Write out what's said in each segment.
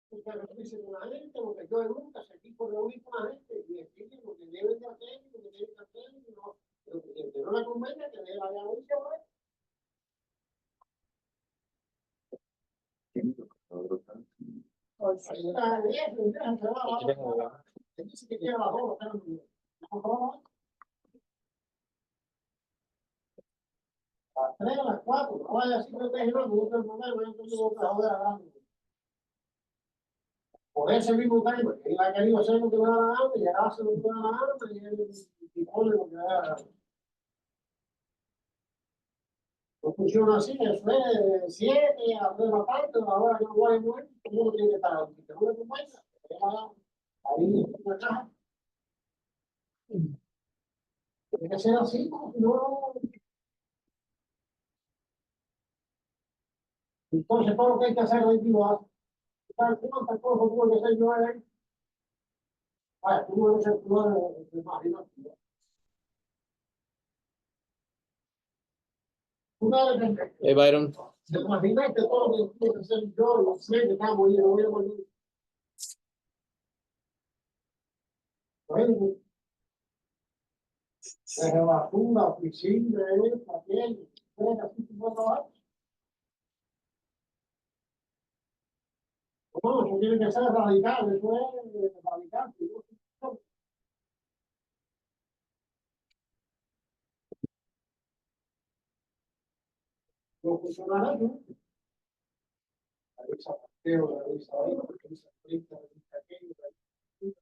Usted lo dice con la gente, porque yo nunca se aquí por reunir con la gente y expliquen lo que deben de hacer, lo que tienen que hacer, y no, lo que no le convenga, que dé la ganancia, ¿vale? Ahí está, se va, él dice que quiere la ropa, pero no roba. A las 3, a las 4, no vaya así que te digo, no te problema, yo tengo que joder a la por ese mismo tema, que él ha querido hacer lo que le da la gana, y hace lo que le da la gana, y pone lo que le da la gana. No funciona así, eso es 7 a 3 de la tarde, a la hora que no voy a mover, todo uno tiene que estar ahí. Que no le convenga, que ahí en la caja. Tiene que ser así, ¿no? Si no, entonces todo lo que hay que hacer es igual. ¿Sabes cuántas cosas tuve que hacer yo ahí? Vaya, tú no eres el tú no eres el marginal. Tú no eres Byron. el marginal que todo lo que tuve que hacer yo, lo sé que estamos ahí, no voy a morir. Bueno, desde basura, oficina, papel, así que no trabajar. No, eso tiene que ser radical, eso es radical. No funcionará, ¿no? La revisa Mateo, la revisa ahí, la revisa 30, la revisa aquello, la revisa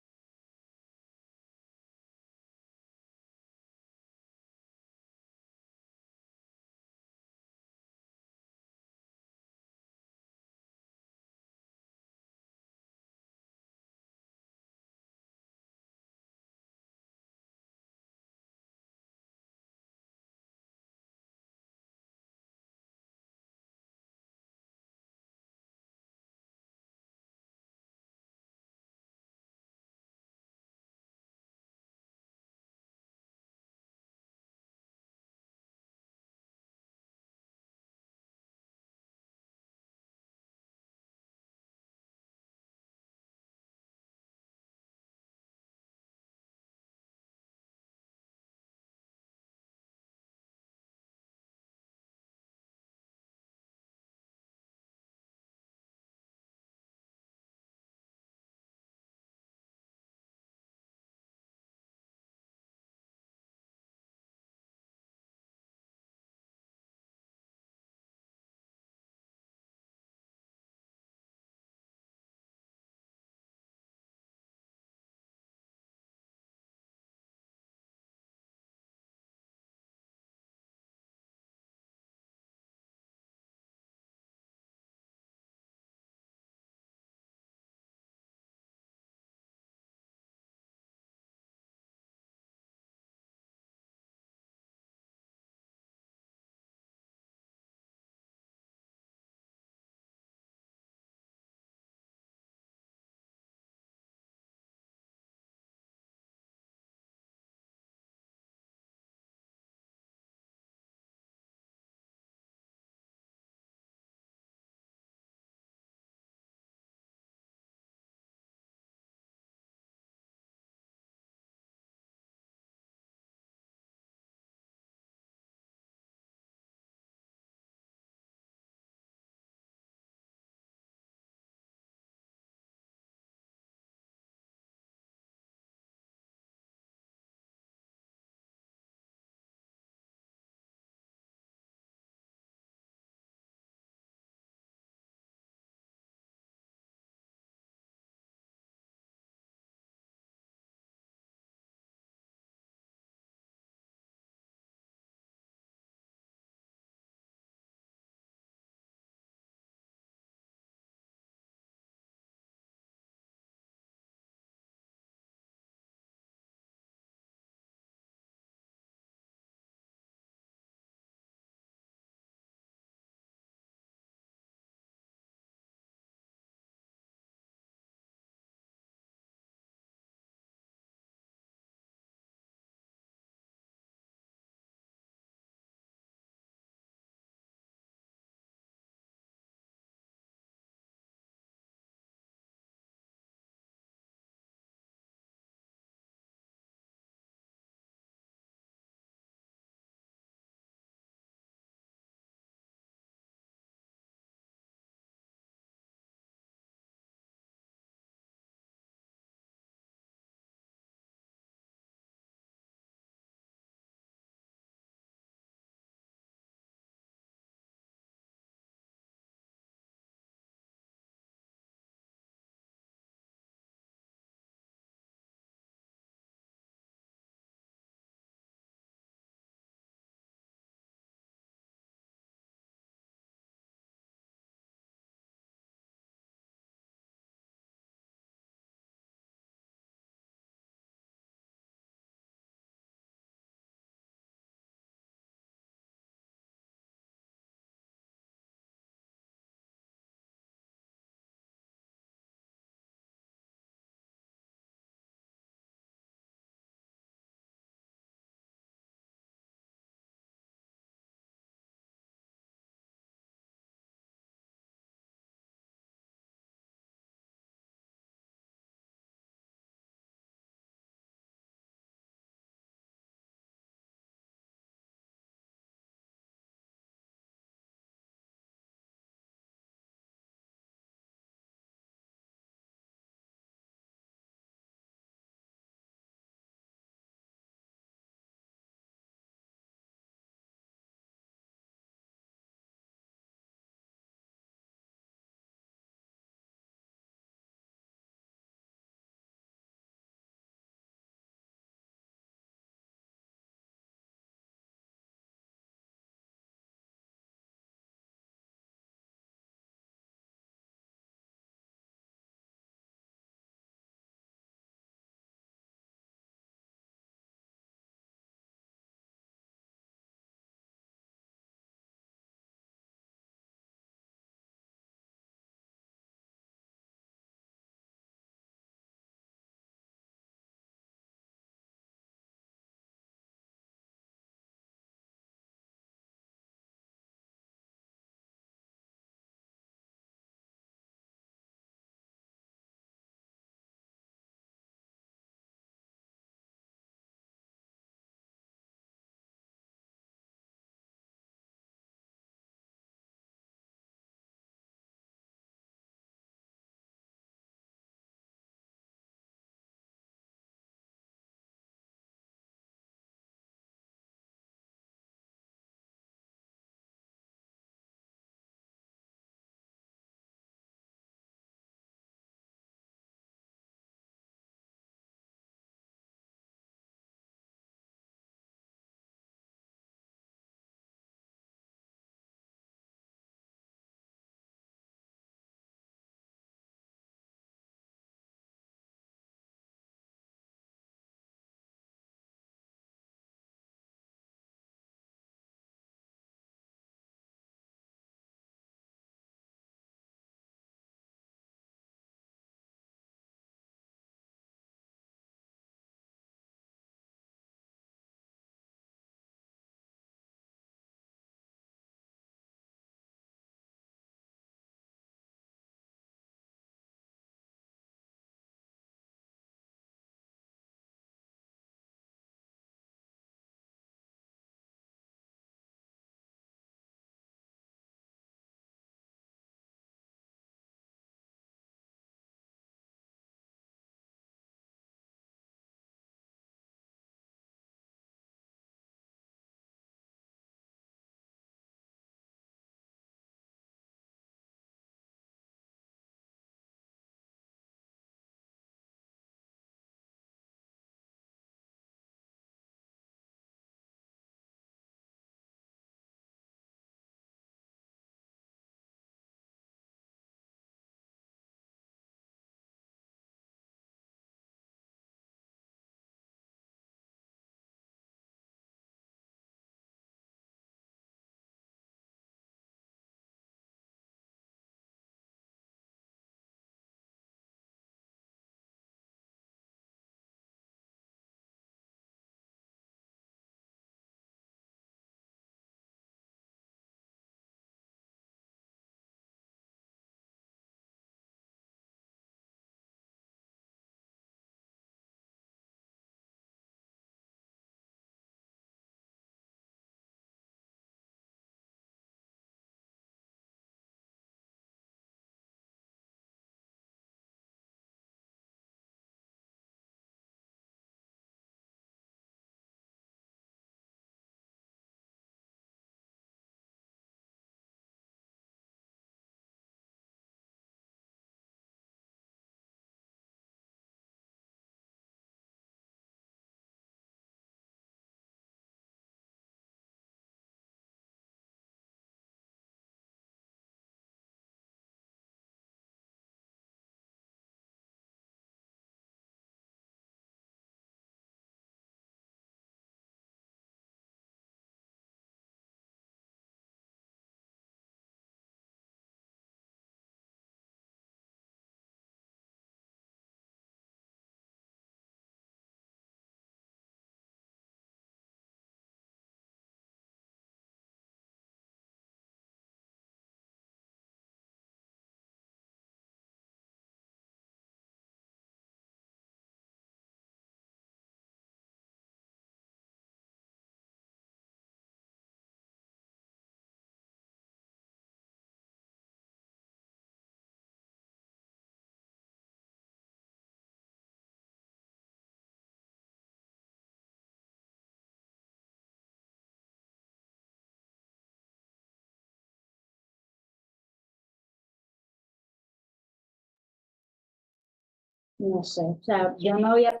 No sé, o sea, yo no había...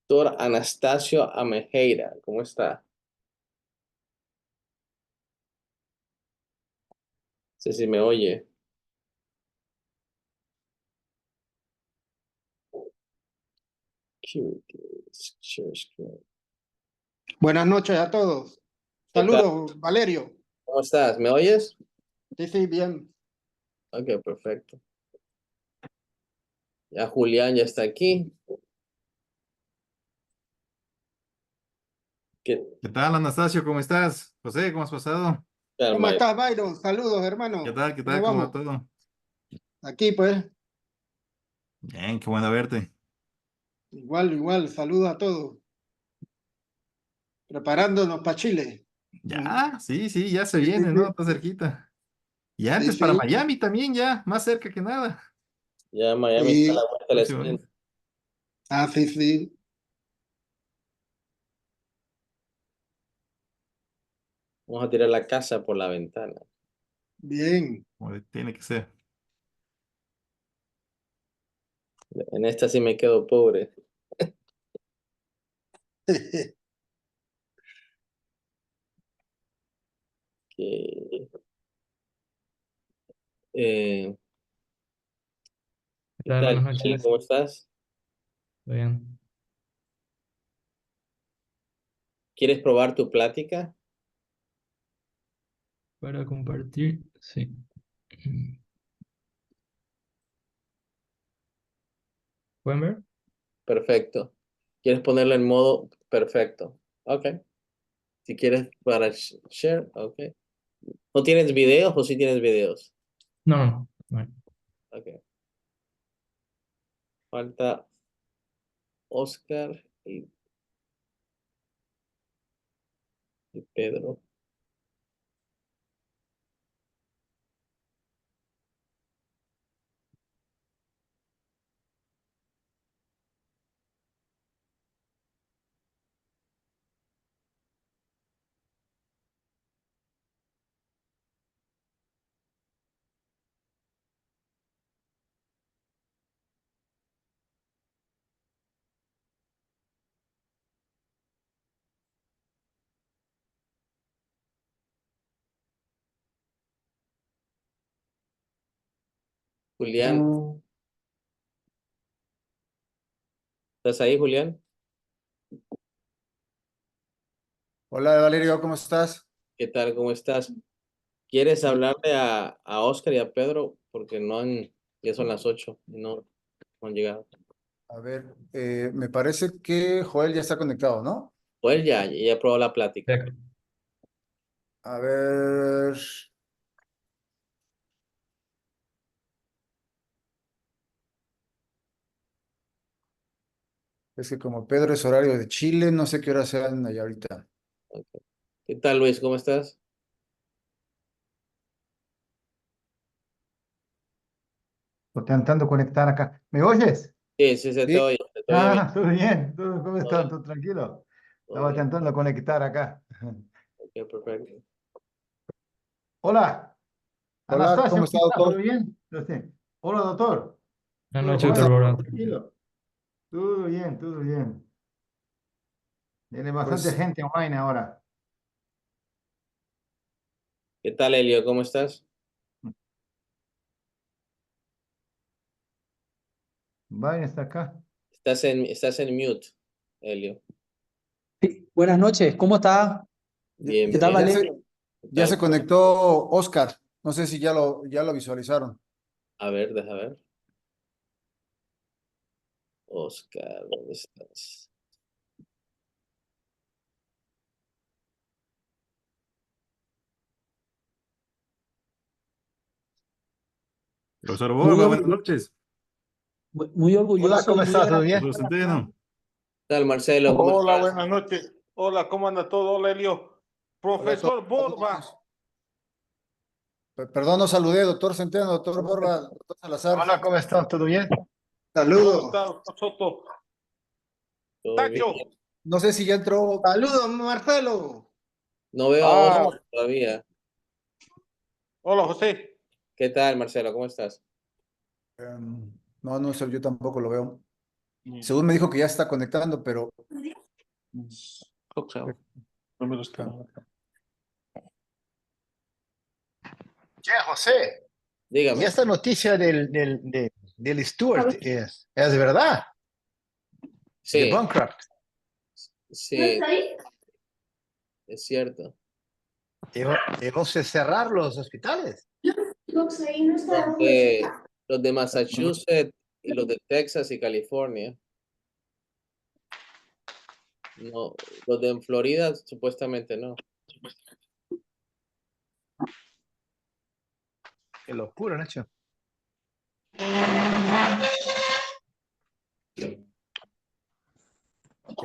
Doctor Anastasio Amejeira, ¿cómo está? No sé si me oye. Buenas noches a todos. ¿Qué tal? Saludos, Valerio. ¿Cómo estás? ¿Me oyes? Sí, sí, bien. Ok, perfecto. Ya Julián ya está aquí. ¿Qué ¿Qué tal, Anastasio? ¿Cómo estás? José, ¿cómo has pasado? tal, ¿Cómo Mike? estás, Byron? Saludos, ¿Qué hermano. tal? ¿Qué ¿Cómo tal? ¿Cómo va vamos? todo? Aquí, pues, Bien, qué bueno verte. igual, igual. Saludos a todos. Preparándonos para Chile. Ya, sí, sí, ya se Sí, sí, viene, ¿no? Está sí. cerquita. Y Sí, antes para sí. Miami también, ya, más cerca que nada. Ya Miami está a la Sí. vuelta de la Próximo esquina. mes. Ah, sí, sí. Vamos a tirar la casa por la ventana. Bien. Tiene que ser. En esta sí me quedo pobre. Que, eh, ¿Qué ¿Qué tal? tal, Buenas Kelly? noches. ¿Cómo estás? ¿Todo bien? ¿Quieres probar tu plática? Para compartir, sí. ¿Pueden ver? Perfecto. ¿Quieres ponerlo en modo perfecto? Ok. Si quieres para share, ok. ¿No tienes videos o sí tienes videos? No, no, no. Ok. Falta Oscar y Pedro. Julián, ¿estás ahí, Julián? Hola Valerio, ¿cómo estás? ¿Qué tal? ¿Cómo estás? ¿Quieres Bien. hablarle a Oscar y a Pedro? Porque ya son las 8 y no han llegado. A ver, me parece que Joel ya está conectado, ¿no? Pues ya probó la plática. Check. A ver, es que como Pedro es horario de Chile, no sé qué hora sean allá ahorita. Ok. ¿Qué tal, Luis? ¿Cómo estás? Estoy intentando conectar acá. ¿Me oyes? Sí, sí, se te Sí, oye, se te oye bien. Ah, todo bien. ¿Cómo Todo están? bien, ¿Todo tranquilo? todo Estaba bien. intentando conectar acá. Ok, perfecto. Hola, Hola, Anastasio, ¿cómo está, ¿cómo estás? ¿Todo doctor? bien? Hola, doctor. Buenas ¿Todo noches, bueno? doctor Bora. Tranquilo. Todo bien, todo bien. Tiene bastante Pues gente online ahora. ¿Qué tal, Elio? ¿Cómo estás? Byron está acá. Estás en mute, Elio. Sí, buenas noches, ¿cómo está? Bien, ¿Qué tal, bien. Vale? ¿Qué ya tal? se conectó Oscar. No sé si ya lo visualizaron. A ver, deja ver. Oscar, ¿dónde estás? Profesor Muy, Borba, buenas orgu- noches. muy Hola, orgulloso y ¿cómo muy estás? ¿Todo bien? Profesor Centeno. ¿Qué tal, Marcelo? ¿Cómo Hola, estás? buenas noches. Hola, ¿cómo anda todo? Hola, Elio. Hola a todos. Profesor Borba. Perdón, no saludé, doctor Centeno, doctor Borba, doctor Salazar. Hola, ¿cómo estás? ¿Todo bien? ¿Cómo Saludos. está, Soto? ¿Todo bien? Tacho. No sé si ya entró. Saludos, Marcelo. No veo a Ah, Oscar todavía. hola, José. ¿Qué tal, Marcelo? ¿Cómo estás? No, no sé, yo tampoco lo veo. Según me dijo que ya está conectando, pero No me lo está. Che, José, y Dígame. esta noticia del Stuart es verdad, de Sí, Bancroft. sí, es cierto. Debemos cerrar los hospitales. Los los de Massachusetts y los de Texas y California. No, los de Florida supuestamente no. Qué locura, Nacho.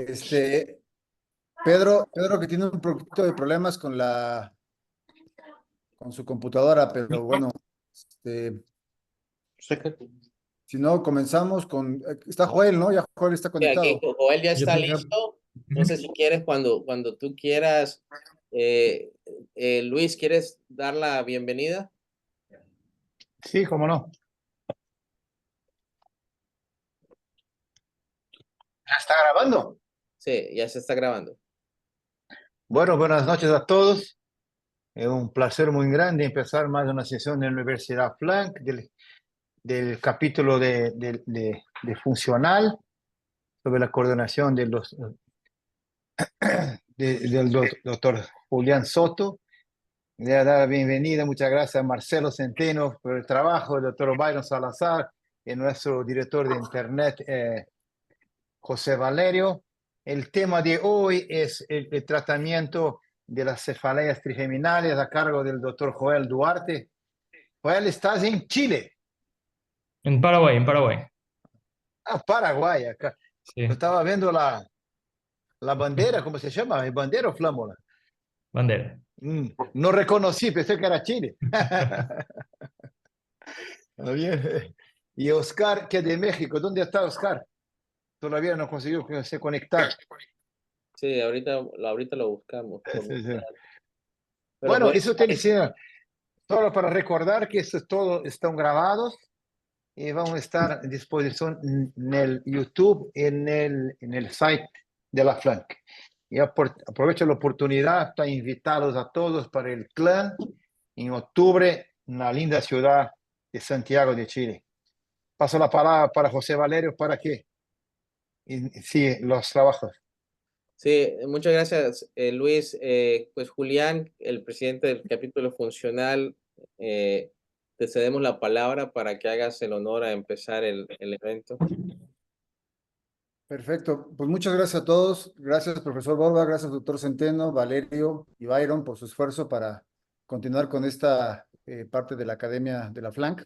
este, Pedro que tiene un poquito de problemas con su computadora, pero bueno, este, si no, comenzamos con, está Joel, ¿no? Ya Joel está Sí, aquí conectado. Joel ya Yo está tengo... listo. No sé si quieres cuando tú quieras. Luis, ¿quieres dar la bienvenida? Sí, cómo no. ¿Ya está grabando? Sí, ya se está grabando. Bueno, buenas noches a todos. Es un placer muy grande empezar más una sesión en la Universidad Flank del capítulo de funcional sobre la coordinación del doctor Julián Soto. Le voy a dar la bienvenida, muchas gracias a Marcelo Centeno por el trabajo, el doctor Byron Salazar, y nuestro director de Internet, José Valerio. El tema de hoy es el tratamiento de las cefaleas trigeminales a cargo del doctor Joel Duarte. Joel, estás en Chile. En Paraguay, en Paraguay. Ah, Paraguay, acá. Sí, Yo estaba viendo la bandera, ¿cómo se llama? ¿Es bandera o flámula? bandera. No reconocí, pensé que era Chile. Está bien. Y Oscar, que es de México, ¿dónde está Oscar? Todavía no consiguió se conectar. Sí, ahorita lo buscamos. Sí, sí. Pero Bueno, pues, eso te decía, solo para recordar que esto todo están grabados y vamos a estar a disposición en el YouTube, en el site de la Flank. Y aprovecho la oportunidad, están invitados a todos para el clan en octubre en la linda ciudad de Santiago de Chile. Paso la palabra para José Valerio para que inicie los trabajos. sí, muchas gracias, Luis. Pues Julián, el presidente del capítulo funcional, te cedemos la palabra para que hagas el honor a empezar el evento. Perfecto, pues muchas gracias a todos. Gracias, profesor Borba, gracias, doctor Centeno, Valerio y Byron por su esfuerzo para continuar con esta parte de la Academia de la Flank.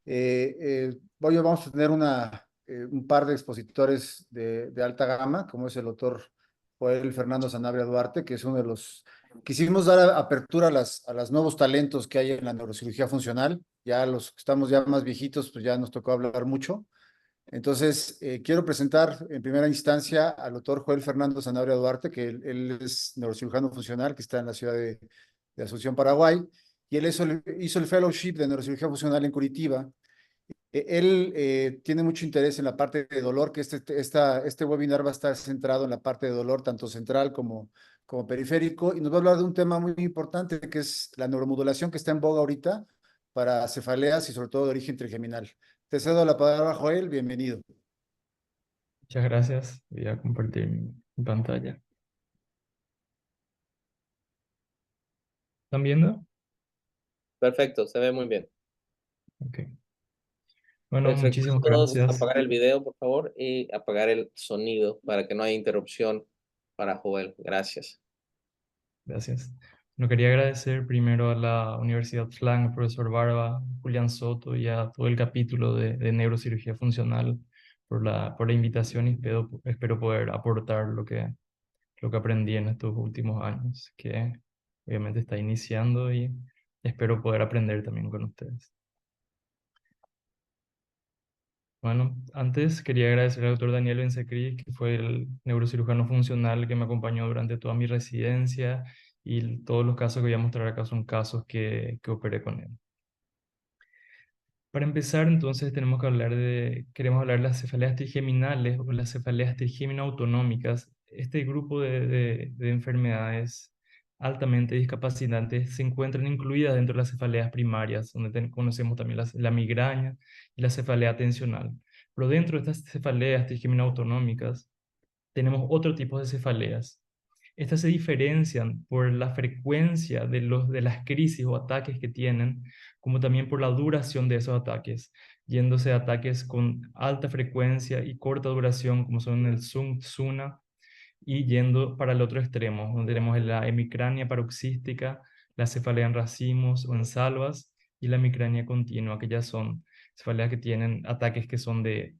Hoy vamos a tener un par de expositores de alta gama, como es el doctor Joel Fernando Sanabria Duarte, que es uno de los... Quisimos dar apertura a los nuevos talentos que hay en la neurocirugía funcional. Ya los que estamos ya más viejitos, pues ya nos tocó hablar mucho. Entonces, quiero presentar en primera instancia al doctor Joel Fernando Sanabria Duarte, que él es neurocirujano funcional, que está en la ciudad de Asunción, Paraguay. y él hizo el fellowship de neurocirugía funcional en Curitiba. Él tiene mucho interés en la parte de dolor, que este webinar va a estar centrado en la parte de dolor, tanto central como periférico, y nos va a hablar de un tema muy importante, que es la neuromodulación que está en boga ahorita para cefaleas y sobre todo de origen trigeminal. Te cedo la palabra, Joel, bienvenido. Muchas gracias. Voy a compartir mi pantalla. ¿Están viendo? Perfecto, se ve muy bien. Ok. Bueno, Les recuerdo muchísimas a todos gracias. apagar el video, por favor, y apagar el sonido para que no haya interrupción para Joel. Gracias. Gracias. No quería agradecer primero a la Universidad FLAN, al profesor Barba, Julián Soto y a todo el capítulo de neurocirugía funcional por la invitación, y espero poder aportar lo que aprendí en estos últimos años, que obviamente está iniciando, y espero poder aprender también con ustedes. Bueno, antes quería agradecer al doctor Daniel Bencecris, que fue el neurocirujano funcional que me acompañó durante toda mi residencia, y todos los casos que voy a mostrar acá son casos que operé con él. Para empezar, entonces, queremos hablar de las cefaleas trigeminales o las cefaleas trigémino-autonómicas. Este grupo de enfermedades altamente discapacitantes se encuentran incluidas dentro de las cefaleas primarias, donde conocemos también la migraña y la cefalea tensional. Pero dentro de estas cefaleas trigémino-autonómicas tenemos otro tipo de cefaleas. Estas se diferencian por la frecuencia de las crisis o ataques que tienen, como también por la duración de esos ataques, yéndose a ataques con alta frecuencia y corta duración, como son el SUNA, y yendo para el otro extremo, donde tenemos la hemicrania paroxística, la cefalea en racimos o en salvas, y la hemicrania continua, que ya son cefaleas que tienen ataques que son de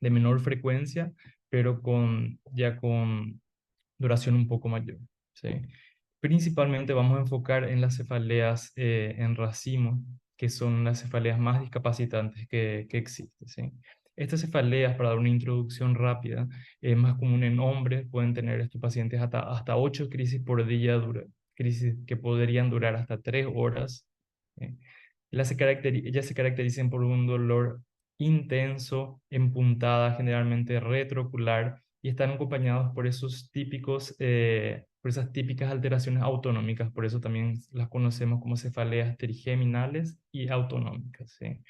menor frecuencia, pero ya con duración un poco mayor, ¿sí? Principalmente vamos a enfocar en las cefaleas en racimo, que son las cefaleas más discapacitantes que existen, ¿sí? Estas cefaleas, para dar una introducción rápida, es más común en hombres. Pueden tener estos pacientes hasta 8 crisis por día, crisis que podrían durar hasta 3 horas. ¿Sí? Ellas se caracterizan por un dolor intenso, en puntada, generalmente retroocular, y están acompañados por por esas típicas alteraciones autonómicas. Por eso también las conocemos como cefaleas trigeminales y autonómicas, ¿sí?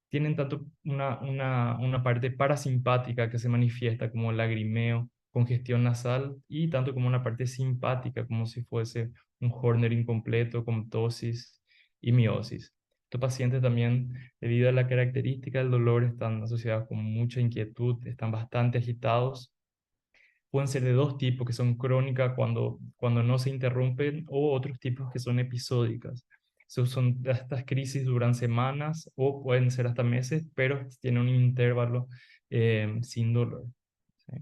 Tienen tanto una parte parasimpática que se manifiesta como lagrimeo, congestión nasal, y tanto como una parte simpática, como si fuese un Horner incompleto con ptosis y miosis. Estos pacientes también, debido a la característica del dolor, están asociados con mucha inquietud, están bastante agitados. Pueden ser de dos tipos, que son crónicas cuando no se interrumpen, o otros tipos que son episódicas. Estas crisis duran semanas o pueden ser hasta meses, pero tienen un intervalo sin dolor, ¿sí?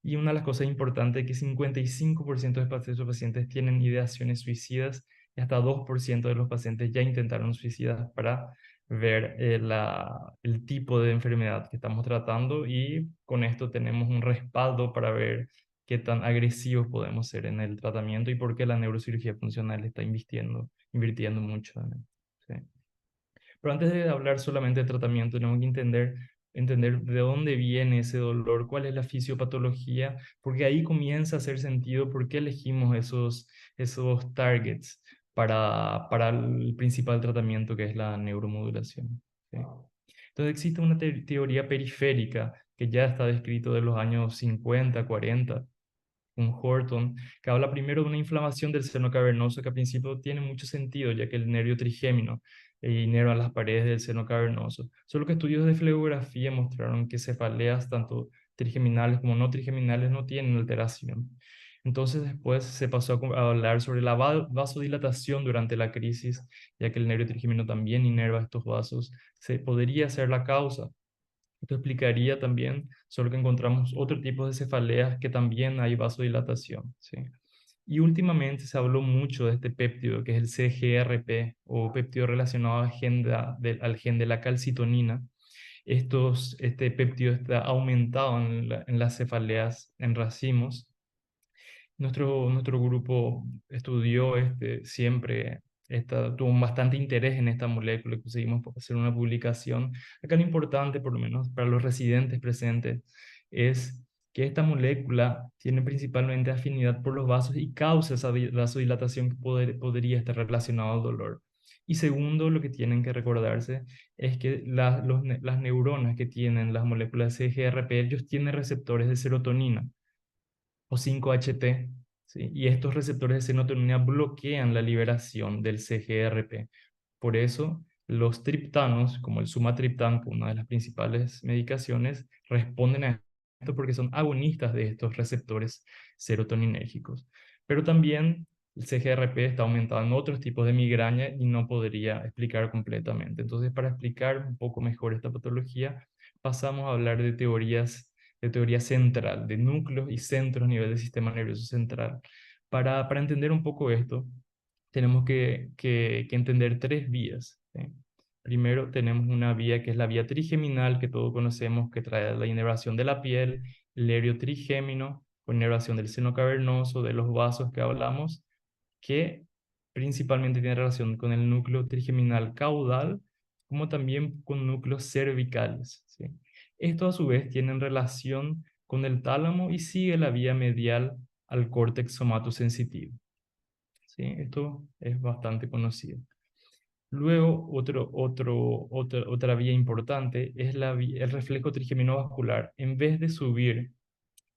Y una de las cosas importantes es que 55% de esos pacientes tienen ideaciones suicidas, y hasta 2% de los pacientes ya intentaron suicidas, para ver el tipo de enfermedad que estamos tratando, y con esto tenemos un respaldo para ver qué tan agresivos podemos ser en el tratamiento y por qué la neurocirugía funcional está invirtiendo mucho en él, ¿sí? Pero antes de hablar solamente de tratamiento, tenemos que entender de dónde viene ese dolor, cuál es la fisiopatología, porque ahí comienza a hacer sentido por qué elegimos esos targets para el principal tratamiento, que es la neuromodulación, ¿sí? Entonces existe una teoría periférica que ya está descrito de los años 50, 40, con Horton, que habla primero de una inflamación del seno cavernoso, que al principio tiene mucho sentido, ya que el nervio trigémino inerva las paredes del seno cavernoso. Solo que estudios de flegografía mostraron que cefaleas, tanto trigeminales como no trigeminales, no tienen alteración. Entonces después se pasó a hablar sobre la vasodilatación durante la crisis, ya que el nervio trigémino también inerva estos vasos. Podría ser la causa. Esto explicaría también, solo que encontramos otro tipo de cefaleas que también hay vasodilatación, ¿sí? Y últimamente se habló mucho de este péptido, que es el CGRP, o péptido relacionado al gen de la calcitonina. Este péptido está aumentado en las cefaleas en racimos. Nuestro grupo estudió siempre tuvo bastante interés en esta molécula y conseguimos hacer una publicación. Acá lo importante, por lo menos para los residentes presentes, es que esta molécula tiene principalmente afinidad por los vasos y causa esa vasodilatación que podría estar relacionado al dolor. Y segundo, lo que tienen que recordarse es que las neuronas que tienen las moléculas CGRP, ellos tienen receptores de serotonina o 5-HT, ¿sí? Y estos receptores de serotonina bloquean la liberación del CGRP. Por eso, los triptanos, como el sumatriptán, que es una de las principales medicaciones, responden a esto porque son agonistas de estos receptores serotoninérgicos. Pero también el CGRP está aumentado en otros tipos de migraña y no podría explicar completamente. Entonces, para explicar un poco mejor esta patología, pasamos a hablar de teoría central, de núcleos y centros a nivel del sistema nervioso central. Para entender un poco esto, tenemos que entender tres vías, ¿sí? Primero tenemos una vía que es la vía trigeminal, que todos conocemos, que trae la inervación de la piel, el nervio trigémino, con inervación del seno cavernoso, de los vasos que hablamos, que principalmente tiene relación con el núcleo trigeminal caudal, como también con núcleos cervicales, ¿sí? Esto a su vez tiene relación con el tálamo y sigue la vía medial al córtex somatosensitivo, ¿sí? Esto es bastante conocido. Luego, otra vía importante es el reflejo trigeminovascular. En vez de subir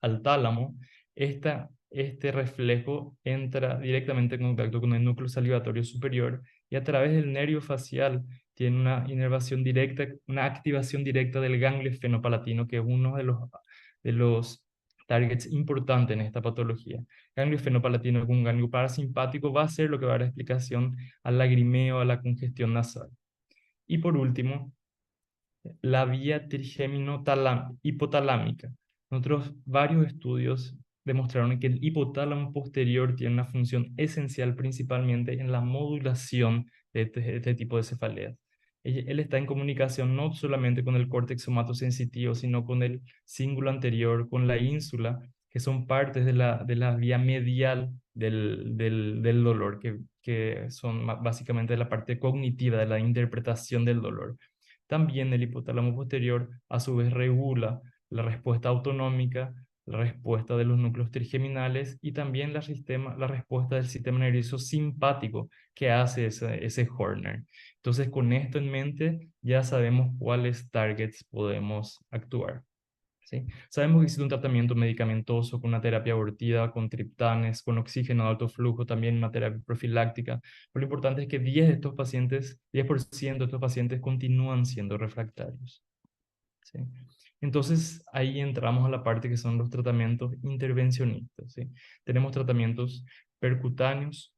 al tálamo, este reflejo entra directamente en contacto con el núcleo salivatorio superior y a través del nervio facial tiene una inervación directa, una activación directa del ganglio esfenopalatino, que es uno de los targets importantes en esta patología. Ganglio esfenopalatino con un ganglio parasimpático va a ser lo que va a dar explicación al lagrimeo, a la congestión nasal. Y por último, la vía hipotalámica. Nosotros varios estudios demostraron que el hipotálamo posterior tiene una función esencial principalmente en la modulación de este tipo de cefaleas. Él está en comunicación no solamente con el córtex somatosensitivo, sino con el cíngulo anterior, con la ínsula, que son partes de la vía medial del dolor, que son básicamente la parte cognitiva de la interpretación del dolor. También el hipotálamo posterior a su vez regula la respuesta autonómica, la respuesta de los núcleos trigeminales y también la respuesta del sistema nervioso simpático que hace ese Horner. Entonces, con esto en mente, ya sabemos cuáles targets podemos actuar, ¿sí? Sabemos que existe un tratamiento medicamentoso con una terapia abortiva, con triptanes, con oxígeno de alto flujo, también una terapia profiláctica. Pero lo importante es que 10% de estos pacientes continúan siendo refractarios, ¿sí? Entonces, ahí entramos a la parte que son los tratamientos intervencionistas, ¿sí? Tenemos tratamientos percutáneos,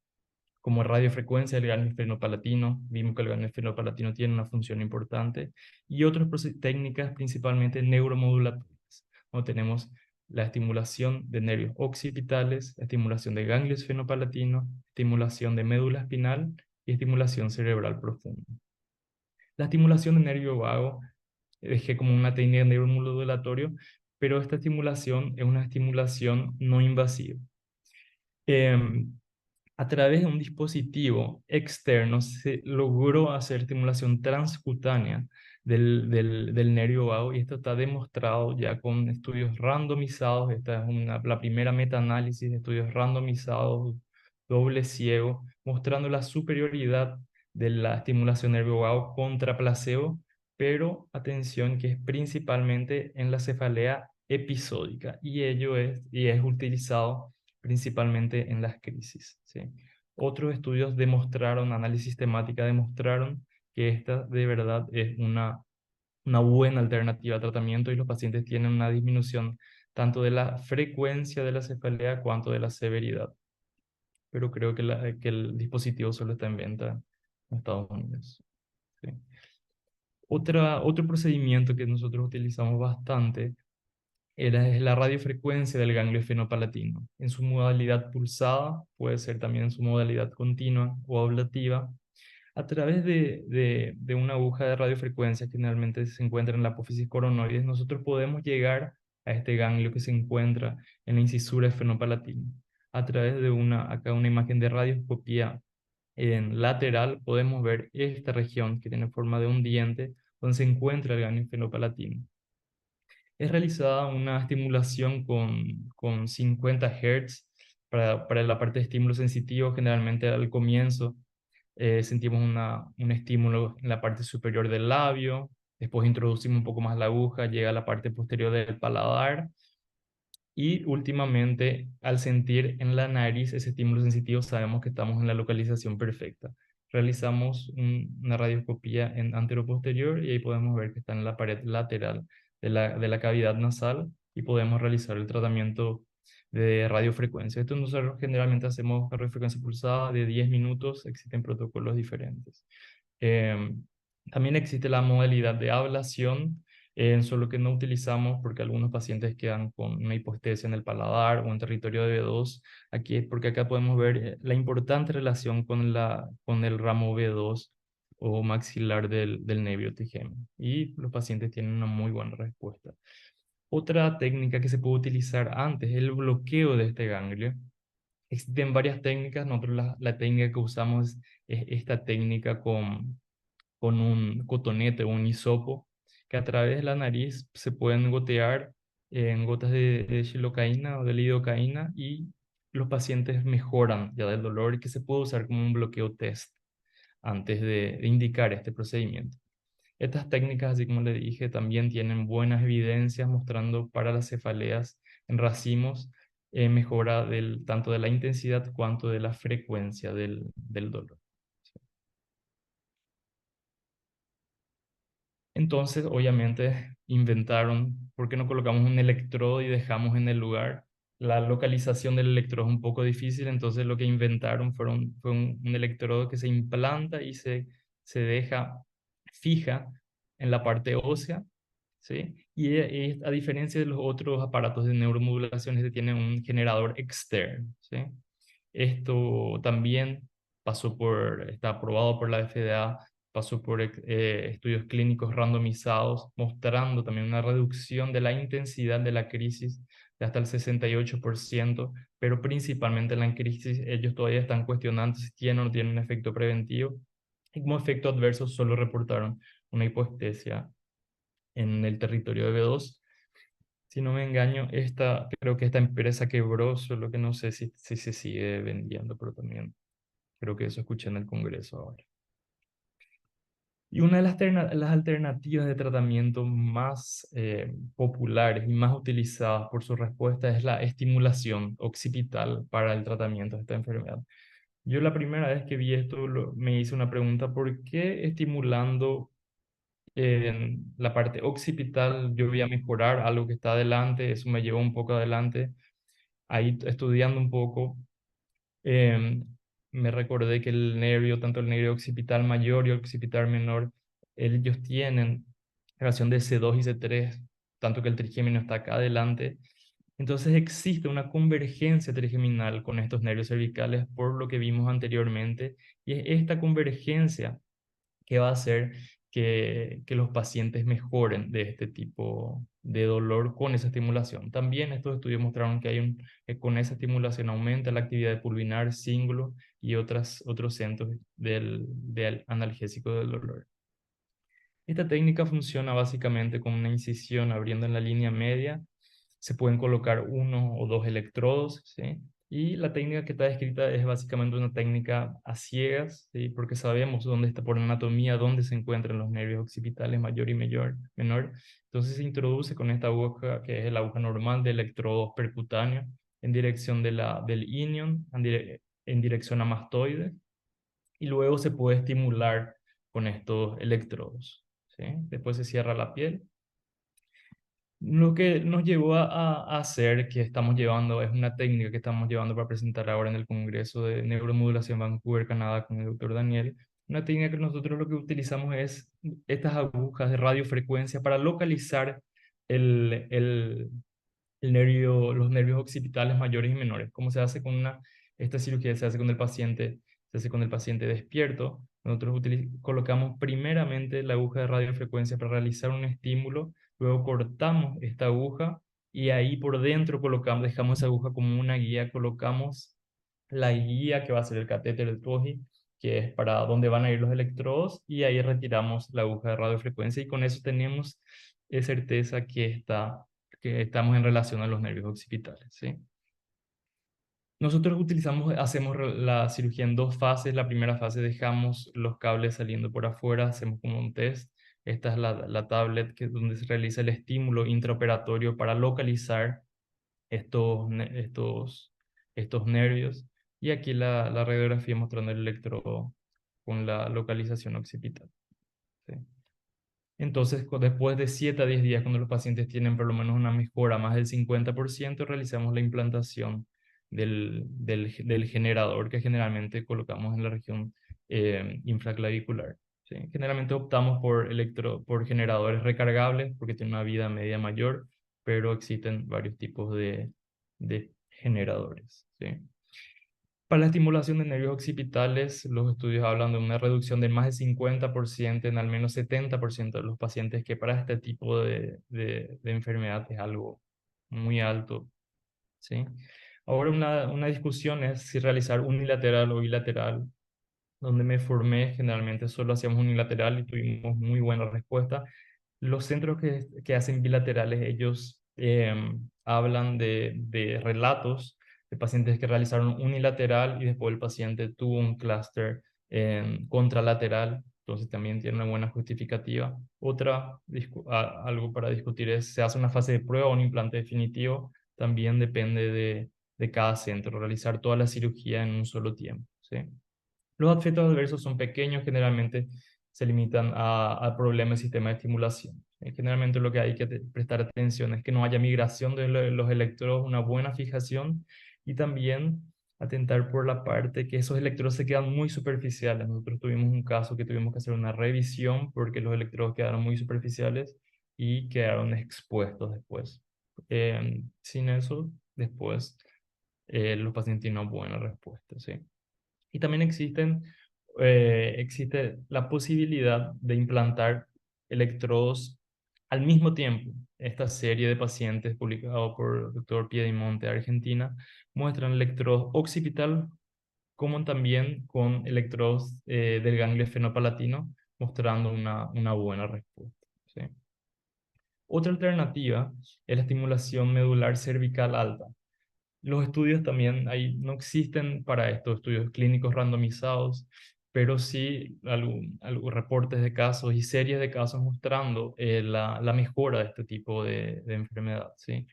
como radiofrecuencia del ganglio esfenopalatino. Vimos que el ganglio esfenopalatino tiene una función importante, y otras técnicas principalmente neuromodulatorias, donde tenemos la estimulación de nervios occipitales, la estimulación de ganglio esfenopalatino, estimulación de médula espinal y estimulación cerebral profunda. La estimulación de nervio vago dejé como una técnica de neuromodulatorio, pero esta estimulación es una estimulación no invasiva. A través de un dispositivo externo se logró hacer estimulación transcutánea del nervio vago, y esto está demostrado ya con estudios randomizados. Esta es la primera metaanálisis de estudios randomizados, doble ciego, mostrando la superioridad de la estimulación nervio vago contra placebo, pero atención que es principalmente en la cefalea episódica, y es utilizado principalmente en las crisis, ¿sí? Otros estudios demostraron, análisis sistemática demostraron que esta de verdad es una buena alternativa a tratamiento, y los pacientes tienen una disminución tanto de la frecuencia de la cefalea cuanto de la severidad. Pero creo que el dispositivo solo está en venta en Estados Unidos, ¿sí? Otro procedimiento que nosotros utilizamos bastante es la radiofrecuencia del ganglio esfenopalatino, en su modalidad pulsada, puede ser también en su modalidad continua o ablativa. A través de una aguja de radiofrecuencia que generalmente se encuentra en la apófisis coronoides, nosotros podemos llegar a este ganglio que se encuentra en la incisura esfenopalatina, a través de acá una imagen de radioscopía En lateral podemos ver esta región que tiene forma de un diente, donde se encuentra el ganglio fenopalatino. Es realizada una estimulación con 50 Hz para la parte de estímulo sensitivo. Generalmente al comienzo sentimos un estímulo en la parte superior del labio, después introducimos un poco más la aguja, llega a la parte posterior del paladar, y últimamente, al sentir en la nariz ese estímulo sensitivo, sabemos que estamos en la localización perfecta. Realizamos una radioscopía en anteroposterior y ahí podemos ver que está en la pared lateral de la cavidad nasal, y podemos realizar el tratamiento de radiofrecuencia. Esto nosotros generalmente hacemos radiofrecuencia pulsada de 10 minutos, existen protocolos diferentes. Em, También existe la modalidad de ablación, solo que no utilizamos porque algunos pacientes quedan con una hipoestesia en el paladar o en territorio de B2. Aquí es porque acá podemos ver la importante relación con el ramo B2 o maxilar del nervio trigémino, y los pacientes tienen una muy buena respuesta. Otra técnica que se puede utilizar antes es el bloqueo de este ganglio. Existen varias técnicas. Nosotros la técnica que usamos es esta técnica con un cotonete o un hisopo, que a través de la nariz se pueden gotear en gotas de xilocaína o de lidocaína, y los pacientes mejoran ya del dolor, y que se puede usar como un bloqueo test antes de indicar este procedimiento. Estas técnicas, así como le dije, también tienen buenas evidencias mostrando para las cefaleas en racimos mejora tanto de la intensidad cuanto de la frecuencia del dolor. Entonces, obviamente, inventaron, ¿por qué no colocamos un electrodo y dejamos en el lugar? La localización del electrodo es un poco difícil, entonces lo que inventaron fue un electrodo que se implanta y se deja fija en la parte ósea, ¿sí? Y a diferencia de los otros aparatos de neuromodulación, este tiene un generador externo, ¿sí? Esto también está aprobado por la FDA, pasó por estudios clínicos randomizados, mostrando también una reducción de la intensidad de la crisis de hasta el 68%, pero principalmente en la crisis ellos todavía están cuestionando si tiene o no tiene un efecto preventivo, y como efecto adverso solo reportaron una hipoestesia en el territorio de B2. Si no me engaño, creo que esta empresa quebró, solo que no sé si se sigue vendiendo, pero también creo que eso escuché en el Congreso ahora. Y una de las alternativas de tratamiento más populares y más utilizadas por su respuesta es la estimulación occipital para el tratamiento de esta enfermedad. Yo la primera vez que vi esto me hice una pregunta: ¿por qué estimulando en la parte occipital yo voy a mejorar algo que está adelante? Eso me llevó un poco adelante. Ahí estudiando un poco, em, me recordé que el nervio, tanto el nervio occipital mayor y occipital menor, ellos tienen relación de C2 y C3, tanto que el trigémino está acá adelante. Entonces existe una convergencia trigeminal con estos nervios cervicales, por lo que vimos anteriormente, y es esta convergencia que va a hacer que los pacientes mejoren de este tipo de dolor con esa estimulación. También estos estudios mostraron que con esa estimulación aumenta la actividad pulvinar, cíngulo y otros centros del analgésico del dolor. Esta técnica funciona básicamente con una incisión abriendo en la línea media. Se pueden colocar uno o dos electrodos, ¿sí? Y la técnica que está descrita es básicamente una técnica a ciegas, ¿sí? Porque sabemos dónde está por anatomía, dónde se encuentran los nervios occipitales mayor y menor. Entonces se introduce con esta aguja, que es la aguja normal de electrodos percutáneos, en dirección del inion, en dirección a mastoide, y luego se puede estimular con estos electrodos, ¿sí? Después se cierra la piel. Lo que nos llevó a hacer, que estamos llevando, es una técnica que estamos llevando para presentar ahora en el Congreso de Neuromodulación Vancouver, Canadá, con el doctor Daniel. Una técnica que nosotros lo que utilizamos es estas agujas de radiofrecuencia para localizar el, los nervios occipitales mayores y menores. Como se hace esta cirugía se hace con el paciente, se hace con el paciente despierto. Nosotros colocamos primeramente la aguja de radiofrecuencia para realizar un estímulo, luego cortamos esta aguja y ahí por dentro dejamos esa aguja como una guía, colocamos la guía que va a ser el catéter del TOGI, que es para dónde van a ir los electrodos, y ahí retiramos la aguja de radiofrecuencia y con eso tenemos certeza que estamos en relación a los nervios occipitales, ¿sí? Nosotros hacemos la cirugía en dos fases. La primera fase dejamos los cables saliendo por afuera, hacemos como un test. Esta es la tablet donde se realiza el estímulo intraoperatorio para localizar estos nervios. Y aquí la radiografía mostrando el electrodo con la localización occipital, ¿sí? Entonces, después de 7 a 10 días, cuando los pacientes tienen por lo menos una mejora más del 50%, realizamos la implantación del generador que generalmente colocamos en la región infraclavicular, ¿sí? Generalmente optamos por generadores recargables porque tienen una vida media mayor, pero existen varios tipos de generadores, ¿sí? Para la estimulación de nervios occipitales, los estudios hablan de una reducción de más del 50% en al menos 70% de los pacientes, que para este tipo de enfermedad es algo muy alto, ¿sí? Ahora una discusión es si realizar unilateral o bilateral. Donde me formé, generalmente solo hacíamos unilateral y tuvimos muy buena respuesta. Los centros que hacen bilaterales, ellos hablan de relatos de pacientes que realizaron unilateral y después el paciente tuvo un clúster contralateral, entonces también tiene una buena justificativa. Algo para discutir es, ¿se hace una fase de prueba o un implante definitivo? También depende de cada centro, realizar toda la cirugía en un solo tiempo, ¿sí? Los efectos adversos son pequeños, generalmente se limitan al problema del sistema de estimulación. Generalmente lo que hay que prestar atención es que no haya migración de los electrodos, una buena fijación, y también atentar por la parte que esos electrodos se quedan muy superficiales. Nosotros tuvimos un caso que tuvimos que hacer una revisión porque los electrodos quedaron muy superficiales y quedaron expuestos después. Sin eso, después los pacientes tienen una buena respuesta, ¿sí? Y también existe la posibilidad de implantar electrodos al mismo tiempo. Esta serie de pacientes publicado por el doctor Piedimonte de Argentina muestran electrodos occipital como también con electrodos del ganglio fenopalatino, mostrando una buena respuesta, ¿sí? Otra alternativa es la estimulación medular cervical alta. Los estudios también no existen para estos estudios clínicos randomizados, pero sí algún reportes de casos y series de casos mostrando la mejora de este tipo de enfermedad, ¿sí?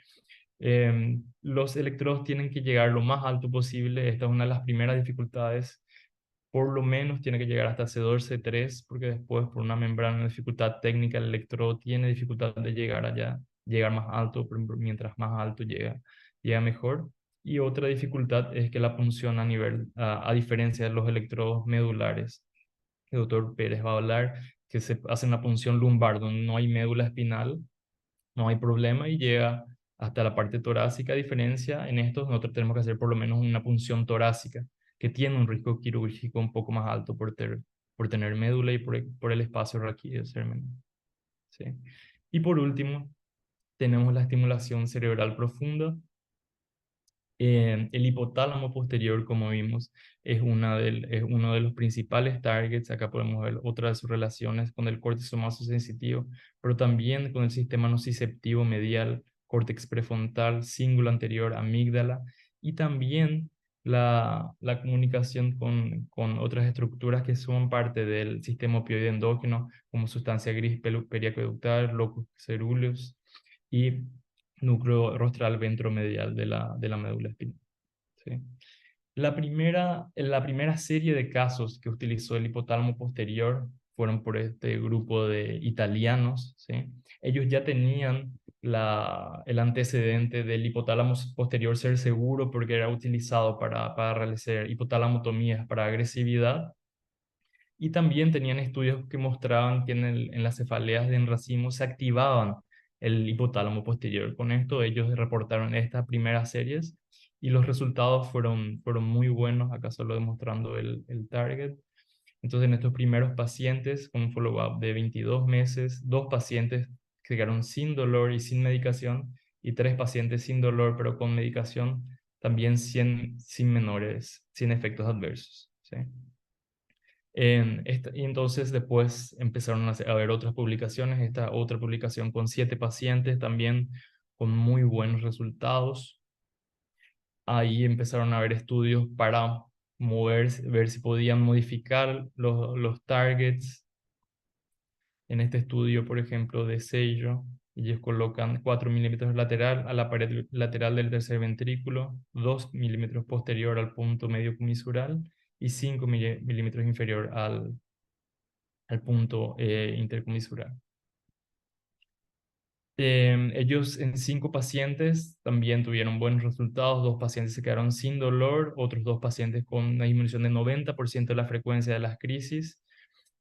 Los electrodos tienen que llegar lo más alto posible. Esta es una de las primeras dificultades. Por lo menos tiene que llegar hasta C2, C3, porque después por una membrana, una dificultad técnica, el electrodo tiene dificultad de llegar allá, llegar más alto, pero mientras más alto llega mejor. Y otra dificultad es que la punción a diferencia de los electrodos medulares, el doctor Pérez va a hablar que se hace una punción lumbar donde no hay médula espinal, no hay problema y llega hasta la parte torácica. A diferencia, en estos nosotros tenemos que hacer por lo menos una punción torácica, que tiene un riesgo quirúrgico un poco más alto por tener médula y por el espacio requerido ser menor, ¿sí? Y por último, tenemos la estimulación cerebral profunda. El hipotálamo posterior, como vimos, es uno de los principales targets. Acá podemos ver otra de sus relaciones con el córtex somatosensitiva, pero también con el sistema nociceptivo medial, córtex prefrontal, cíngulo anterior, amígdala, y también la comunicación con otras estructuras que son parte del sistema opioide endógeno, como sustancia gris periaqueductal, locus coeruleus y núcleo rostral ventromedial de la médula espinal, ¿sí? La primera serie de casos que utilizó el hipotálamo posterior fueron por este grupo de italianos, ¿sí? Ellos ya tenían el antecedente del hipotálamo posterior ser seguro porque era utilizado para realizar hipotalamotomías para agresividad, y también tenían estudios que mostraban que en las cefaleas de enracimo se activaban el hipotálamo posterior. Con esto ellos reportaron estas primeras series y los resultados fueron muy buenos, acá solo demostrando el target. Entonces en estos primeros pacientes con un follow-up de 22 meses, 2 pacientes que quedaron sin dolor y sin medicación, y 3 pacientes sin dolor pero con medicación, también sin efectos adversos, ¿sí? Y entonces después empezaron a ver otras publicaciones, esta otra publicación con 7 pacientes también con muy buenos resultados. Ahí empezaron a ver estudios para ver si podían modificar los targets. En este estudio, por ejemplo, de Sello, ellos colocan 4 milímetros lateral a la pared lateral del tercer ventrículo, 2 milímetros posterior al punto medio comisural y 5 milímetros inferior al punto intercomisural. Ellos en 5 pacientes también tuvieron buenos resultados. 2 pacientes se quedaron sin dolor, otros 2 pacientes con una disminución de 90% de la frecuencia de las crisis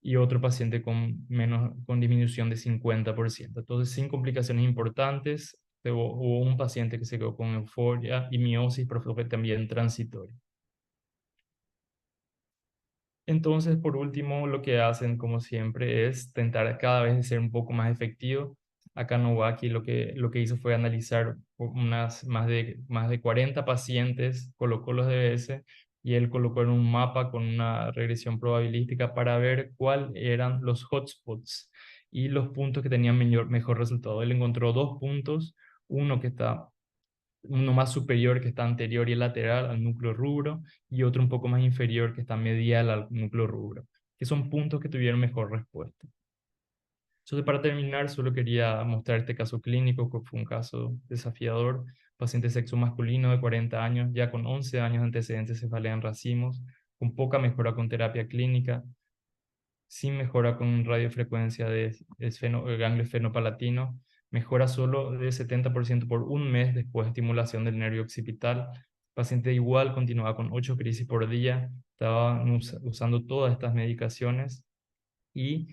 y otro paciente con disminución de 50%. Entonces, sin complicaciones importantes. Hubo un paciente que se quedó con euforia y miosis, pero fue también transitorio. Entonces, por último, lo que hacen, como siempre, es tentar cada vez ser un poco más efectivo. Acá Nowaki lo que hizo fue analizar más de 40 pacientes, colocó los DBS y él colocó en un mapa con una regresión probabilística para ver cuáles eran los hotspots y los puntos que tenían mejor resultado. Él encontró 2 puntos, uno más superior que está anterior y lateral al núcleo rubro y otro un poco más inferior que está medial al núcleo rubro, que son puntos que tuvieron mejor respuesta. Entonces, para terminar, solo quería mostrar este caso clínico, que fue un caso desafiador. Paciente sexo masculino de 40 años, ya con 11 años de antecedentes de cefalea en racimos, con poca mejora con terapia clínica, sin mejora con radiofrecuencia de ganglio esfenopalatino, mejora solo de 70% por un mes después de estimulación del nervio occipital. Paciente igual continuaba con 8 crisis por día, estaba usando todas estas medicaciones y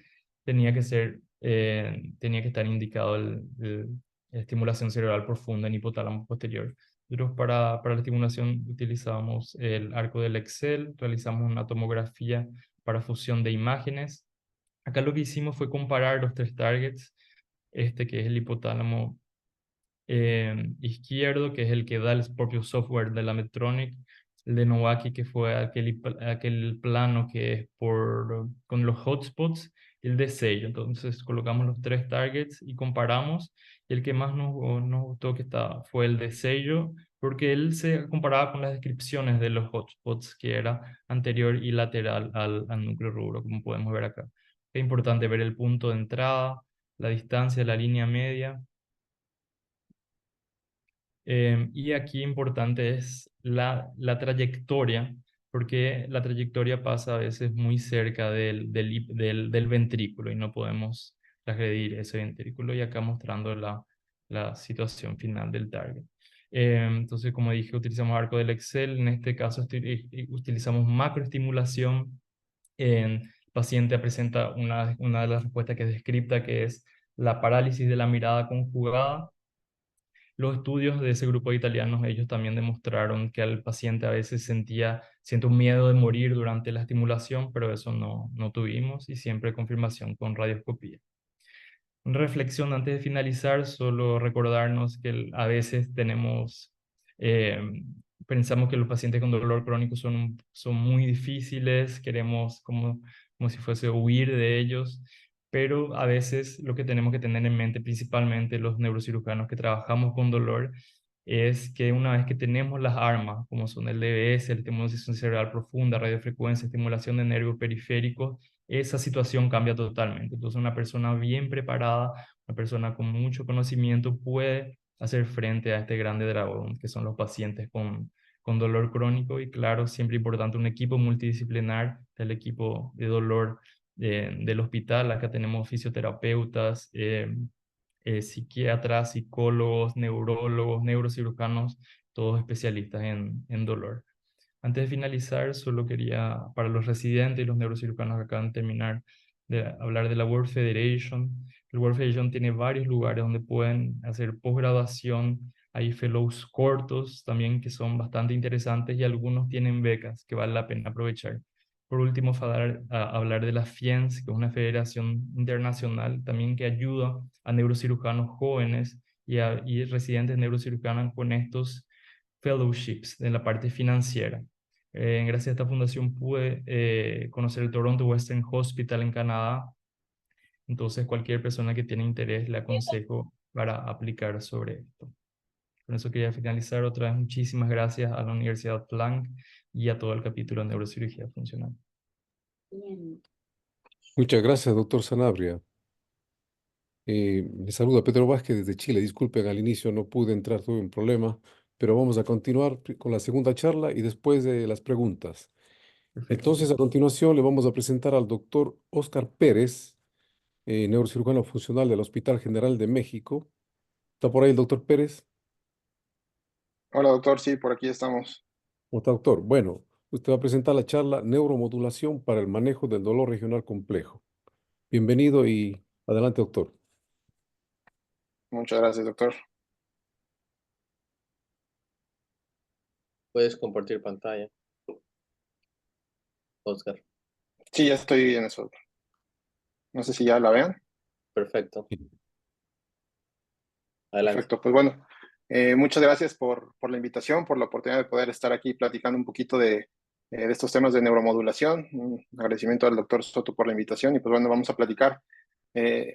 tenía que estar indicado la estimulación cerebral profunda en hipotálamo posterior. Nosotros para la estimulación utilizábamos el arco del Excel, realizamos una tomografía para fusión de imágenes. Acá lo que hicimos fue comparar los 3 targets, este que es el hipotálamo izquierdo, que es el que da el propio software de la Medtronic, el de Nowaki, que fue aquel plano que es con los hotspots, y el de Sello. Entonces colocamos los 3 targets y comparamos, y el que más nos gustó fue el de Sello, porque él se comparaba con las descripciones de los hotspots, que era anterior y lateral al núcleo rubro, como podemos ver acá. Es importante ver el punto de entrada, la distancia de la línea media. Y aquí importante es la trayectoria, porque la trayectoria pasa a veces muy cerca del ventrículo y no podemos transgredir ese ventrículo, y acá mostrando la situación final del target. Entonces, como dije, utilizamos arco del Excel. En este caso utilizamos macroestimulación. El paciente presenta una de las respuestas que es descripta, que es la parálisis de la mirada conjugada. Los estudios de ese grupo de italianos, ellos también demostraron que al paciente a veces siente un miedo de morir durante la estimulación, pero eso no tuvimos, y siempre confirmación con radioscopía. Reflexión antes de finalizar, solo recordarnos que a veces eh, pensamos que los pacientes con dolor crónico son muy difíciles, queremos como si fuese huir de ellos, pero a veces lo que tenemos que tener en mente, principalmente los neurocirujanos que trabajamos con dolor, es que una vez que tenemos las armas, como son el DBS, la estimulación cerebral profunda, radiofrecuencia, estimulación de nervios periféricos, esa situación cambia totalmente. Entonces, una persona bien preparada, una persona con mucho conocimiento puede hacer frente a este grande dragón, que son los pacientes con dolor crónico. Y claro, siempre importante un equipo multidisciplinar, el equipo de dolor del hospital. Acá tenemos fisioterapeutas, psiquiatras, psicólogos, neurólogos, neurocirujanos, todos especialistas en dolor. Antes de finalizar, solo quería, para los residentes y los neurocirujanos que acaban de terminar de hablar de la World Federation. El World Federation tiene varios lugares donde pueden hacer posgraduación. Hay fellows cortos también que son bastante interesantes, y algunos tienen becas que vale la pena aprovechar. Por último, hablar de la FIENS, que es una federación internacional también que ayuda a neurocirujanos jóvenes y residentes neurocirujanos con estos fellowships de la parte financiera. Gracias a esta fundación pude conocer el Toronto Western Hospital en Canadá. Entonces, cualquier persona que tiene interés le aconsejo para aplicar sobre esto. Con eso quería finalizar. Otra vez, muchísimas gracias a la Universidad Planck y a todo el capítulo de Neurocirugía Funcional. Bien. Muchas gracias, doctor Sanabria. Le saluda Pedro Vázquez desde Chile. Disculpen, al inicio no pude entrar, tuve un problema, pero vamos a continuar con la segunda charla y después de las preguntas. Perfecto. Entonces, a continuación le vamos a presentar al doctor Óscar Pérez, neurocirujano funcional del Hospital General de México. ¿Está por ahí el doctor Pérez? Hola, doctor. Sí, por aquí estamos. ¿Cómo está, doctor? Bueno, usted va a presentar la charla Neuromodulación para el manejo del dolor regional complejo. Bienvenido y adelante, doctor. Muchas gracias, doctor. Puedes compartir pantalla, Oscar. Sí, ya estoy en eso. No sé si ya la vean. Perfecto. Adelante. Perfecto. Pues bueno, muchas gracias por la invitación, por la oportunidad de poder estar aquí platicando un poquito de estos temas de neuromodulación. Un agradecimiento al doctor Soto por la invitación y pues bueno, vamos a platicar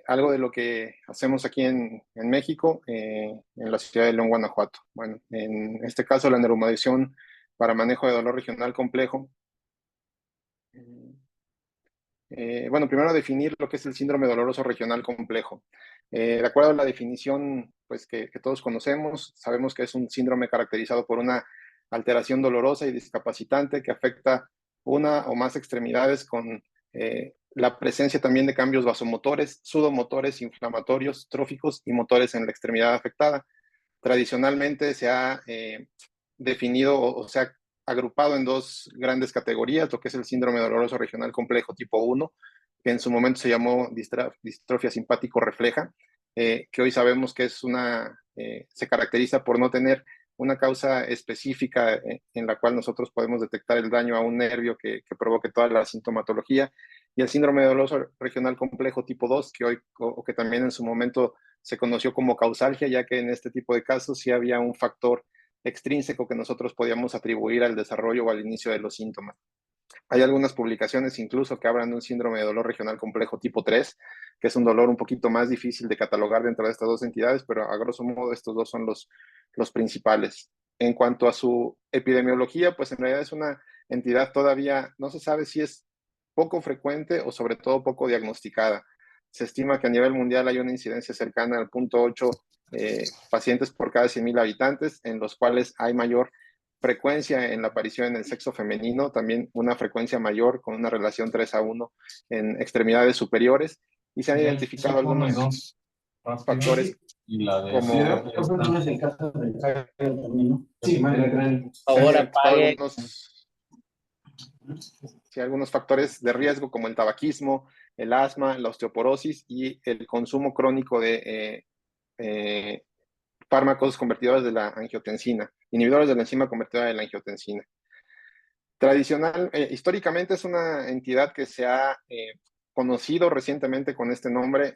algo de lo que hacemos aquí en México, en la ciudad de León, Guanajuato. Bueno, en este caso la neuromodulación para manejo de dolor regional complejo. Bueno, primero definir lo que es el síndrome doloroso regional complejo. De acuerdo a la definición pues, que todos conocemos, sabemos que es un síndrome caracterizado por una alteración dolorosa y discapacitante que afecta una o más extremidades con la presencia también de cambios vasomotores, sudomotores, inflamatorios, tróficos y motores en la extremidad afectada. Tradicionalmente se ha definido o se ha agrupado en dos grandes categorías, lo que es el síndrome doloroso regional complejo tipo 1, que en su momento se llamó distrofia simpático refleja, que hoy sabemos que es se caracteriza por no tener una causa específica en la cual nosotros podemos detectar el daño a un nervio que provoque toda la sintomatología, y el síndrome doloroso regional complejo tipo 2, que hoy, o que también en su momento se conoció como causalgia, ya que en este tipo de casos sí había un factor extrínseco que nosotros podíamos atribuir al desarrollo o al inicio de los síntomas. Hay algunas publicaciones incluso que hablan de un síndrome de dolor regional complejo tipo 3, que es un dolor un poquito más difícil de catalogar dentro de estas dos entidades, pero a grosso modo estos dos son los principales. En cuanto a su epidemiología, pues en realidad es una entidad todavía, no se sabe si es poco frecuente o sobre todo poco diagnosticada. Se estima que a nivel mundial hay una incidencia cercana al 0.8 pacientes por cada 100,000 habitantes, en los cuales hay mayor frecuencia en la aparición en el sexo femenino, también una frecuencia mayor con una relación 3:1 en extremidades superiores, y se han identificado algunos factores como algunos factores de riesgo como el tabaquismo, el asma, la osteoporosis y el consumo crónico de fármacos convertidores de la angiotensina, inhibidores de la enzima convertidora de la angiotensina. Históricamente es una entidad que se ha conocido recientemente con este nombre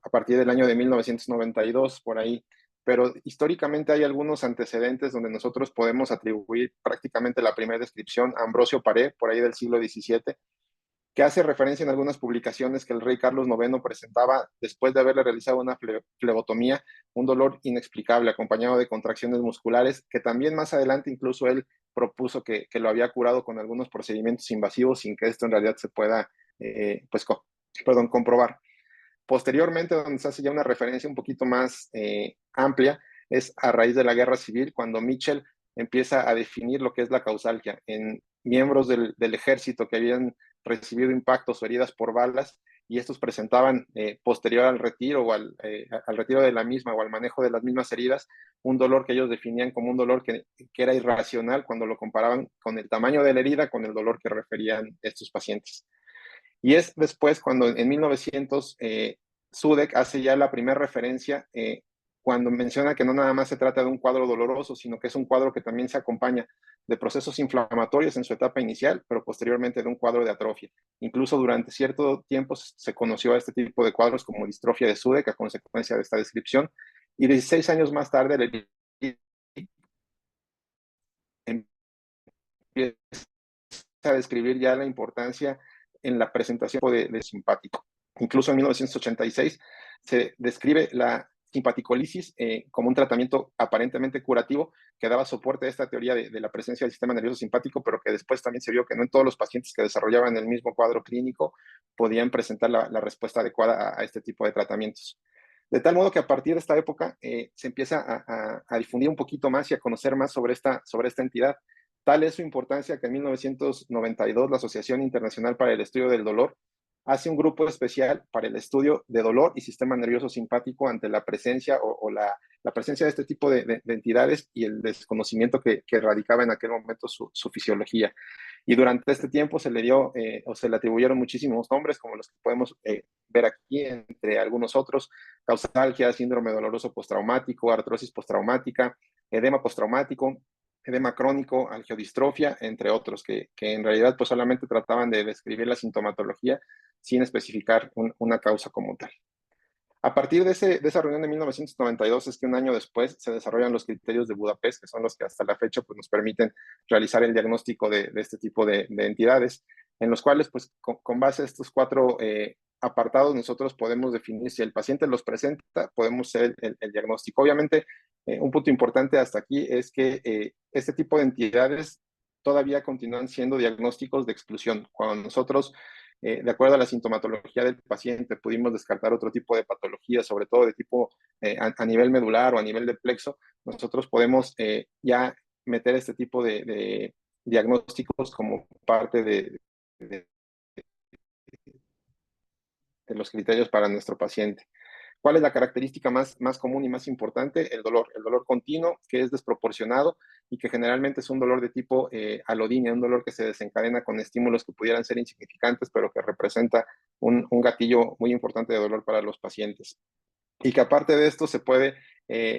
a partir del año de 1992, por ahí, pero históricamente hay algunos antecedentes donde nosotros podemos atribuir prácticamente la primera descripción a Ambrosio Paré, por ahí del siglo XVII, que hace referencia en algunas publicaciones que el rey Carlos IX presentaba después de haberle realizado una flebotomía, un dolor inexplicable acompañado de contracciones musculares, que también más adelante incluso él propuso que lo había curado con algunos procedimientos invasivos sin que esto en realidad se pueda comprobar. Posteriormente, donde se hace ya una referencia un poquito más amplia, es a raíz de la Guerra Civil, cuando Mitchell empieza a definir lo que es la causalgia en miembros del ejército que habían recibido impactos o heridas por balas, y estos presentaban posterior al retiro o al retiro de la misma o al manejo de las mismas heridas, un dolor que ellos definían como un dolor que era irracional cuando lo comparaban con el tamaño de la herida con el dolor que referían estos pacientes. Y es después cuando en 1900 Sudeck hace ya la primera referencia cuando menciona que no nada más se trata de un cuadro doloroso, sino que es un cuadro que también se acompaña de procesos inflamatorios en su etapa inicial, pero posteriormente de un cuadro de atrofia. Incluso durante cierto tiempo se conoció a este tipo de cuadros como distrofia de Sudeck a consecuencia de esta descripción, y 16 años más tarde le empieza a describir ya la importancia en la presentación de simpático. Incluso en 1986 se describe la simpaticolisis como un tratamiento aparentemente curativo que daba soporte a esta teoría de la presencia del sistema nervioso simpático, pero que después también se vio que no en todos los pacientes que desarrollaban el mismo cuadro clínico podían presentar la respuesta adecuada a este tipo de tratamientos. De tal modo que a partir de esta época se empieza a difundir un poquito más y a conocer más sobre esta entidad. Tal es su importancia que en 1992 la Asociación Internacional para el Estudio del Dolor hace un grupo especial para el estudio de dolor y sistema nervioso simpático ante la presencia o la presencia de este tipo de entidades y el desconocimiento que radicaba en aquel momento su fisiología. Y durante este tiempo se le dio o se le atribuyeron muchísimos nombres, como los que podemos ver aquí, entre algunos otros: causalgia, síndrome doloroso postraumático, artrosis postraumática, edema postraumático, edema crónico, angiodistrofia, entre otros, que en realidad pues solamente trataban de describir la sintomatología sin especificar una causa como tal. A partir de esa reunión de 1992 es que un año después se desarrollan los criterios de Budapest, que son los que hasta la fecha pues, nos permiten realizar el diagnóstico de este tipo de entidades, en los cuales pues con base a estos 4 apartados nosotros podemos definir si el paciente los presenta, podemos hacer el diagnóstico. Obviamente un punto importante hasta aquí es que este tipo de entidades todavía continúan siendo diagnósticos de exclusión. Cuando nosotros de acuerdo a la sintomatología del paciente, pudimos descartar otro tipo de patologías, sobre todo de tipo a nivel medular o a nivel de plexo, nosotros podemos ya meter este tipo de diagnósticos como parte de los criterios para nuestro paciente. ¿Cuál es la característica más común y más importante? El dolor continuo, que es desproporcionado y que generalmente es un dolor de tipo alodinia, un dolor que se desencadena con estímulos que pudieran ser insignificantes, pero que representa un gatillo muy importante de dolor para los pacientes. Y que aparte de esto se puede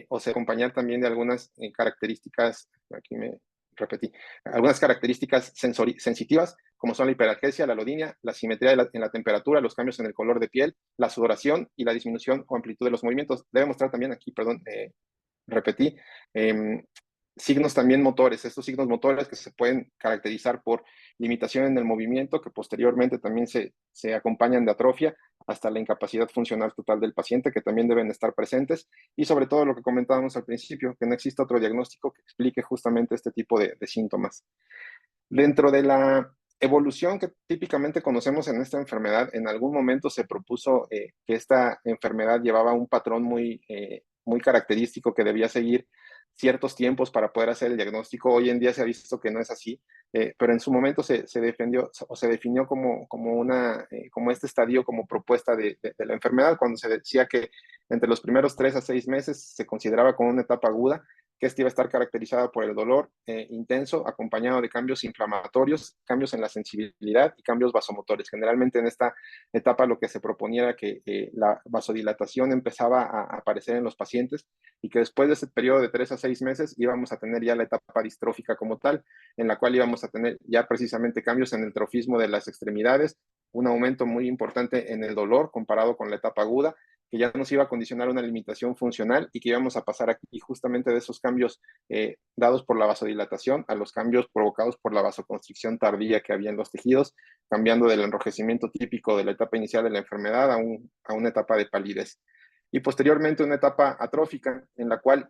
o se acompañar también de algunas características, aquí me repetí, algunas características sensitivas, como son la hiperalgesia, la alodinia, la simetría en la temperatura, los cambios en el color de piel, la sudoración y la disminución o amplitud de los movimientos. Debe mostrar también aquí, perdón, repetí, signos también motores, estos signos motores que se pueden caracterizar por limitación en el movimiento, que posteriormente también se acompañan de atrofia, hasta la incapacidad funcional total del paciente, que también deben estar presentes, y sobre todo lo que comentábamos al principio, que no existe otro diagnóstico que explique justamente este tipo de síntomas. Dentro de la evolución que típicamente conocemos en esta enfermedad, en algún momento se propuso que esta enfermedad llevaba un patrón muy característico que debía seguir ciertos tiempos para poder hacer el diagnóstico. Hoy en día se ha visto que no es así, pero en su momento se definió como este estadio, como propuesta de la enfermedad, cuando se decía que entre los primeros 3 a 6 meses se consideraba como una etapa aguda, que esta iba a estar caracterizada por el dolor intenso, acompañado de cambios inflamatorios, cambios en la sensibilidad y cambios vasomotores. Generalmente en esta etapa lo que se proponía era que la vasodilatación empezaba a aparecer en los pacientes y que después de ese periodo de 3 a 6 meses íbamos a tener ya la etapa distrófica como tal, en la cual íbamos a tener ya precisamente cambios en el trofismo de las extremidades, un aumento muy importante en el dolor comparado con la etapa aguda, que ya nos iba a condicionar una limitación funcional y que íbamos a pasar aquí justamente de esos cambios dados por la vasodilatación a los cambios provocados por la vasoconstricción tardía que había en los tejidos, cambiando del enrojecimiento típico de la etapa inicial de la enfermedad a una etapa de palidez. Y posteriormente una etapa atrófica en la cual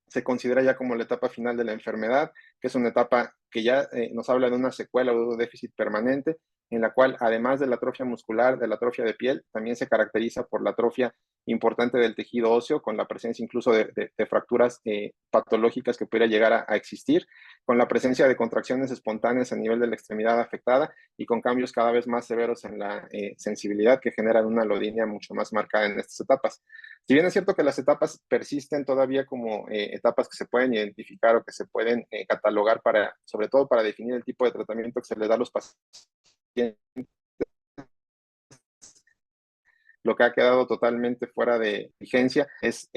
se considera ya como la etapa final de la enfermedad, que es una etapa que ya nos habla de una secuela o de un déficit permanente, en la cual además de la atrofia muscular, de la atrofia de piel, también se caracteriza por la atrofia importante del tejido óseo, con la presencia incluso de fracturas patológicas que pudiera llegar a existir, con la presencia de contracciones espontáneas a nivel de la extremidad afectada y con cambios cada vez más severos en la sensibilidad que generan una alodinia mucho más marcada en estas etapas. Si bien es cierto que las etapas persisten todavía como etapas que se pueden identificar o que se pueden catalogar sobre todo para definir el tipo de tratamiento que se les da a los pacientes, lo que ha quedado totalmente fuera de vigencia es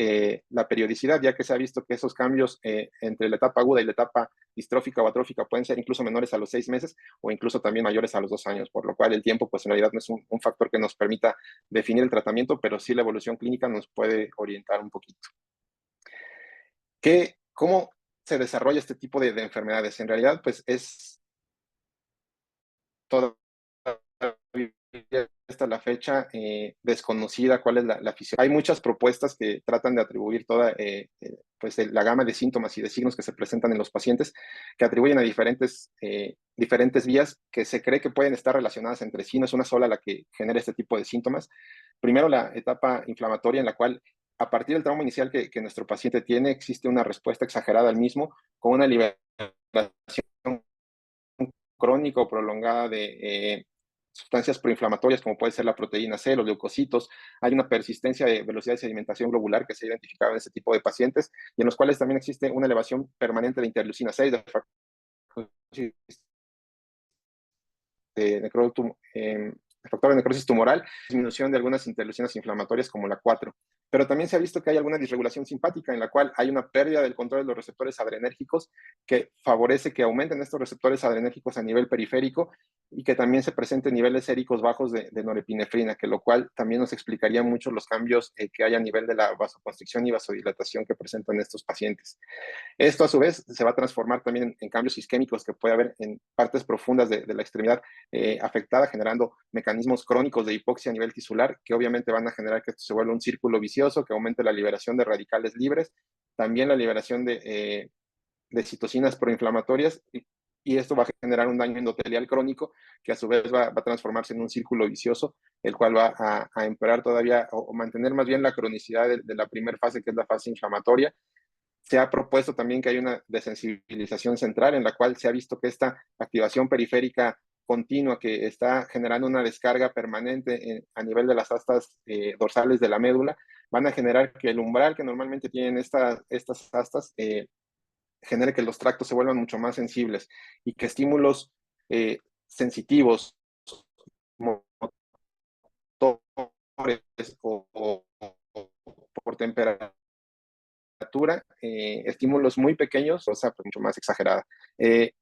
la periodicidad, ya que se ha visto que esos cambios entre la etapa aguda y la etapa distrófica o atrófica pueden ser incluso menores a los 6 meses o incluso también mayores a los 2 años, por lo cual el tiempo pues en realidad no es un factor que nos permita definir el tratamiento, pero sí la evolución clínica nos puede orientar un poquito. ¿Cómo se desarrolla este tipo de enfermedades? En realidad pues es todavía hasta la fecha desconocida cuál es la fisiología. Hay muchas propuestas que tratan de atribuir toda pues la gama de síntomas y de signos que se presentan en los pacientes, que atribuyen a diferentes vías que se cree que pueden estar relacionadas entre sí, no es una sola la que genera este tipo de síntomas. Primero, la etapa inflamatoria en la cual, a partir del trauma inicial que nuestro paciente tiene, existe una respuesta exagerada al mismo, con una liberación crónica o prolongada de sustancias proinflamatorias como puede ser la proteína C, los leucocitos. Hay una persistencia de velocidad de sedimentación globular que se ha identificado en este tipo de pacientes y en los cuales también existe una elevación permanente de interleucina 6, de factor de necrosis tumoral, disminución de algunas interleucinas inflamatorias como la 4. Pero también se ha visto que hay alguna disregulación simpática en la cual hay una pérdida del control de los receptores adrenérgicos que favorece que aumenten estos receptores adrenérgicos a nivel periférico y que también se presenten niveles séricos bajos de norepinefrina, que lo cual también nos explicaría mucho los cambios que hay a nivel de la vasoconstricción y vasodilatación que presentan estos pacientes. Esto a su vez se va a transformar también en cambios isquémicos que puede haber en partes profundas de la extremidad afectada, generando mecanismos crónicos de hipoxia a nivel tisular que obviamente van a generar que esto se vuelva un círculo vicioso, que aumente la liberación de radicales libres, también la liberación de citocinas proinflamatorias y esto va a generar un daño endotelial crónico que a su vez va a transformarse en un círculo vicioso, el cual va a empeorar todavía o mantener más bien la cronicidad de la primera fase, que es la fase inflamatoria. Se ha propuesto también que hay una desensibilización central en la cual se ha visto que esta activación periférica continua que está generando una descarga permanente a nivel de las astas dorsales de la médula, van a generar que el umbral que normalmente tienen estas astas genere que los tractos se vuelvan mucho más sensibles y que estímulos sensitivos, motores o por temperatura, estímulos muy pequeños, o sea, mucho más exagerada.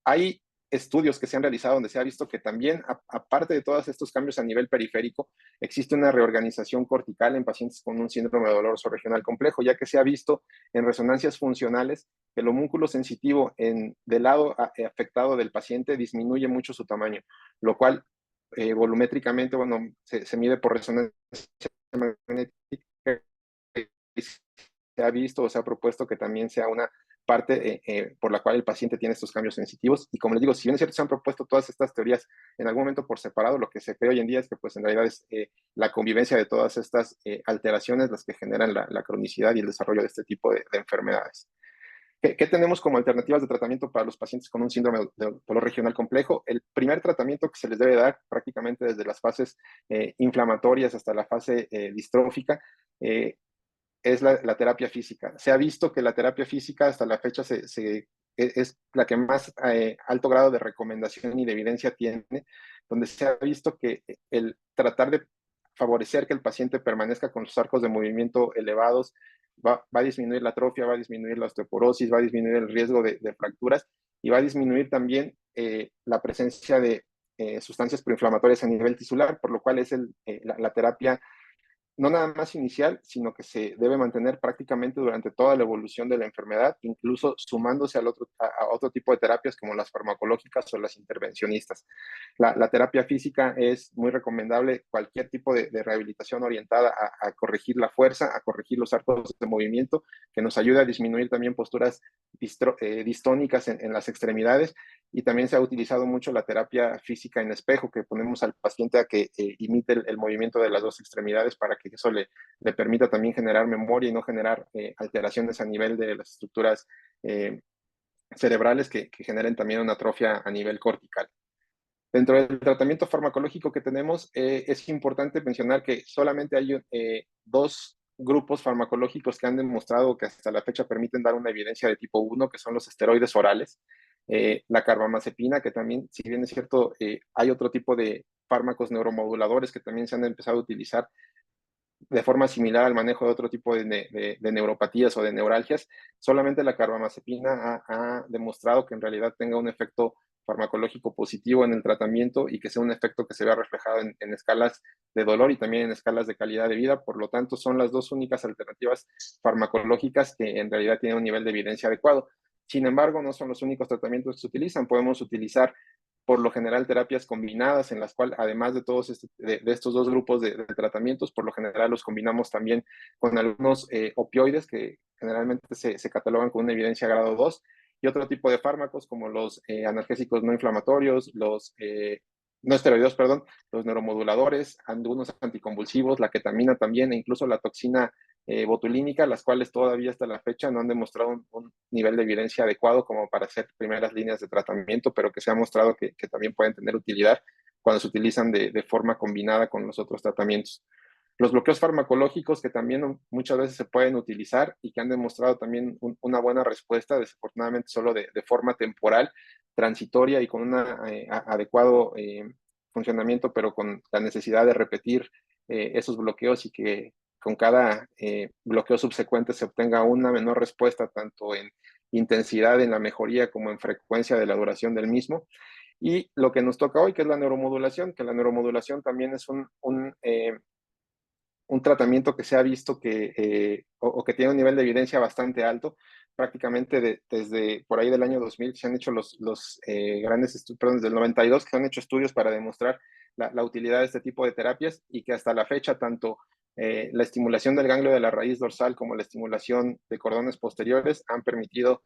Hay estudios que se han realizado donde se ha visto que también, aparte de todos estos cambios a nivel periférico, existe una reorganización cortical en pacientes con un síndrome doloroso regional complejo, ya que se ha visto en resonancias funcionales que el homúnculo sensitivo del lado afectado del paciente disminuye mucho su tamaño, lo cual volumétricamente, bueno, se mide por resonancia magnética. Se ha visto o se ha propuesto que también sea una parte por la cual el paciente tiene estos cambios sensitivos. Y como les digo, si bien es cierto, se han propuesto todas estas teorías en algún momento por separado, lo que se cree hoy en día es que pues en realidad es la convivencia de todas estas alteraciones las que generan la cronicidad y el desarrollo de este tipo de enfermedades. ¿Qué tenemos como alternativas de tratamiento para los pacientes con un síndrome de dolor regional complejo? El primer tratamiento que se les debe dar prácticamente desde las fases inflamatorias hasta la fase distrófica es la terapia física. Se ha visto que la terapia física hasta la fecha es la que más alto grado de recomendación y de evidencia tiene, donde se ha visto que el tratar de favorecer que el paciente permanezca con sus arcos de movimiento elevados va a disminuir la atrofia, va a disminuir la osteoporosis, va a disminuir el riesgo de fracturas y va a disminuir también la presencia de sustancias proinflamatorias a nivel tisular, por lo cual es la terapia no nada más inicial, sino que se debe mantener prácticamente durante toda la evolución de la enfermedad, incluso sumándose a otro tipo de terapias como las farmacológicas o las intervencionistas. La terapia física es muy recomendable, cualquier tipo de rehabilitación orientada a corregir la fuerza, a corregir los arcos de movimiento, que nos ayuda a disminuir también posturas distónicas en las extremidades, y también se ha utilizado mucho la terapia física en espejo, que ponemos al paciente a que imite el movimiento de las dos extremidades para que eso le permita también generar memoria y no generar alteraciones a nivel de las estructuras cerebrales que generen también una atrofia a nivel cortical. Dentro del tratamiento farmacológico que tenemos, es importante mencionar que solamente hay dos grupos farmacológicos que han demostrado que hasta la fecha permiten dar una evidencia de tipo 1, que son los esteroides orales. La carbamazepina, que también, si bien es cierto, hay otro tipo de fármacos neuromoduladores que también se han empezado a utilizar de forma similar al manejo de otro tipo de neuropatías o de neuralgias. Solamente la carbamazepina ha demostrado que en realidad tenga un efecto farmacológico positivo en el tratamiento y que sea un efecto que se vea reflejado en escalas de dolor y también en escalas de calidad de vida. Por lo tanto, son las dos únicas alternativas farmacológicas que en realidad tienen un nivel de evidencia adecuado. Sin embargo, no son los únicos tratamientos que se utilizan. Podemos utilizar por lo general terapias combinadas, en las cuales además de todos de estos dos grupos de tratamientos, por lo general los combinamos también con algunos opioides que generalmente se catalogan con una evidencia grado 2, y otro tipo de fármacos como los analgésicos no inflamatorios, los no esteroideos, perdón, los neuromoduladores, algunos anticonvulsivos, la ketamina también, e incluso la toxina botulínica, las cuales todavía hasta la fecha no han demostrado un nivel de evidencia adecuado como para hacer primeras líneas de tratamiento, pero que se ha mostrado que también pueden tener utilidad cuando se utilizan de forma combinada con los otros tratamientos. Los bloqueos farmacológicos, que también muchas veces se pueden utilizar y que han demostrado también una buena respuesta, desafortunadamente solo de forma temporal, transitoria y con un adecuado funcionamiento, pero con la necesidad de repetir esos bloqueos y que con cada bloqueo subsecuente se obtenga una menor respuesta, tanto en intensidad en la mejoría como en frecuencia de la duración del mismo. Y lo que nos toca hoy, que es la neuromodulación, que la neuromodulación también es un tratamiento que se ha visto o que tiene un nivel de evidencia bastante alto. Prácticamente desde por ahí del año 2000 se han hecho los grandes estudios, perdón, desde el 92 que se han hecho estudios para demostrar la utilidad de este tipo de terapias, y que hasta la fecha tanto la estimulación del ganglio de la raíz dorsal como la estimulación de cordones posteriores han permitido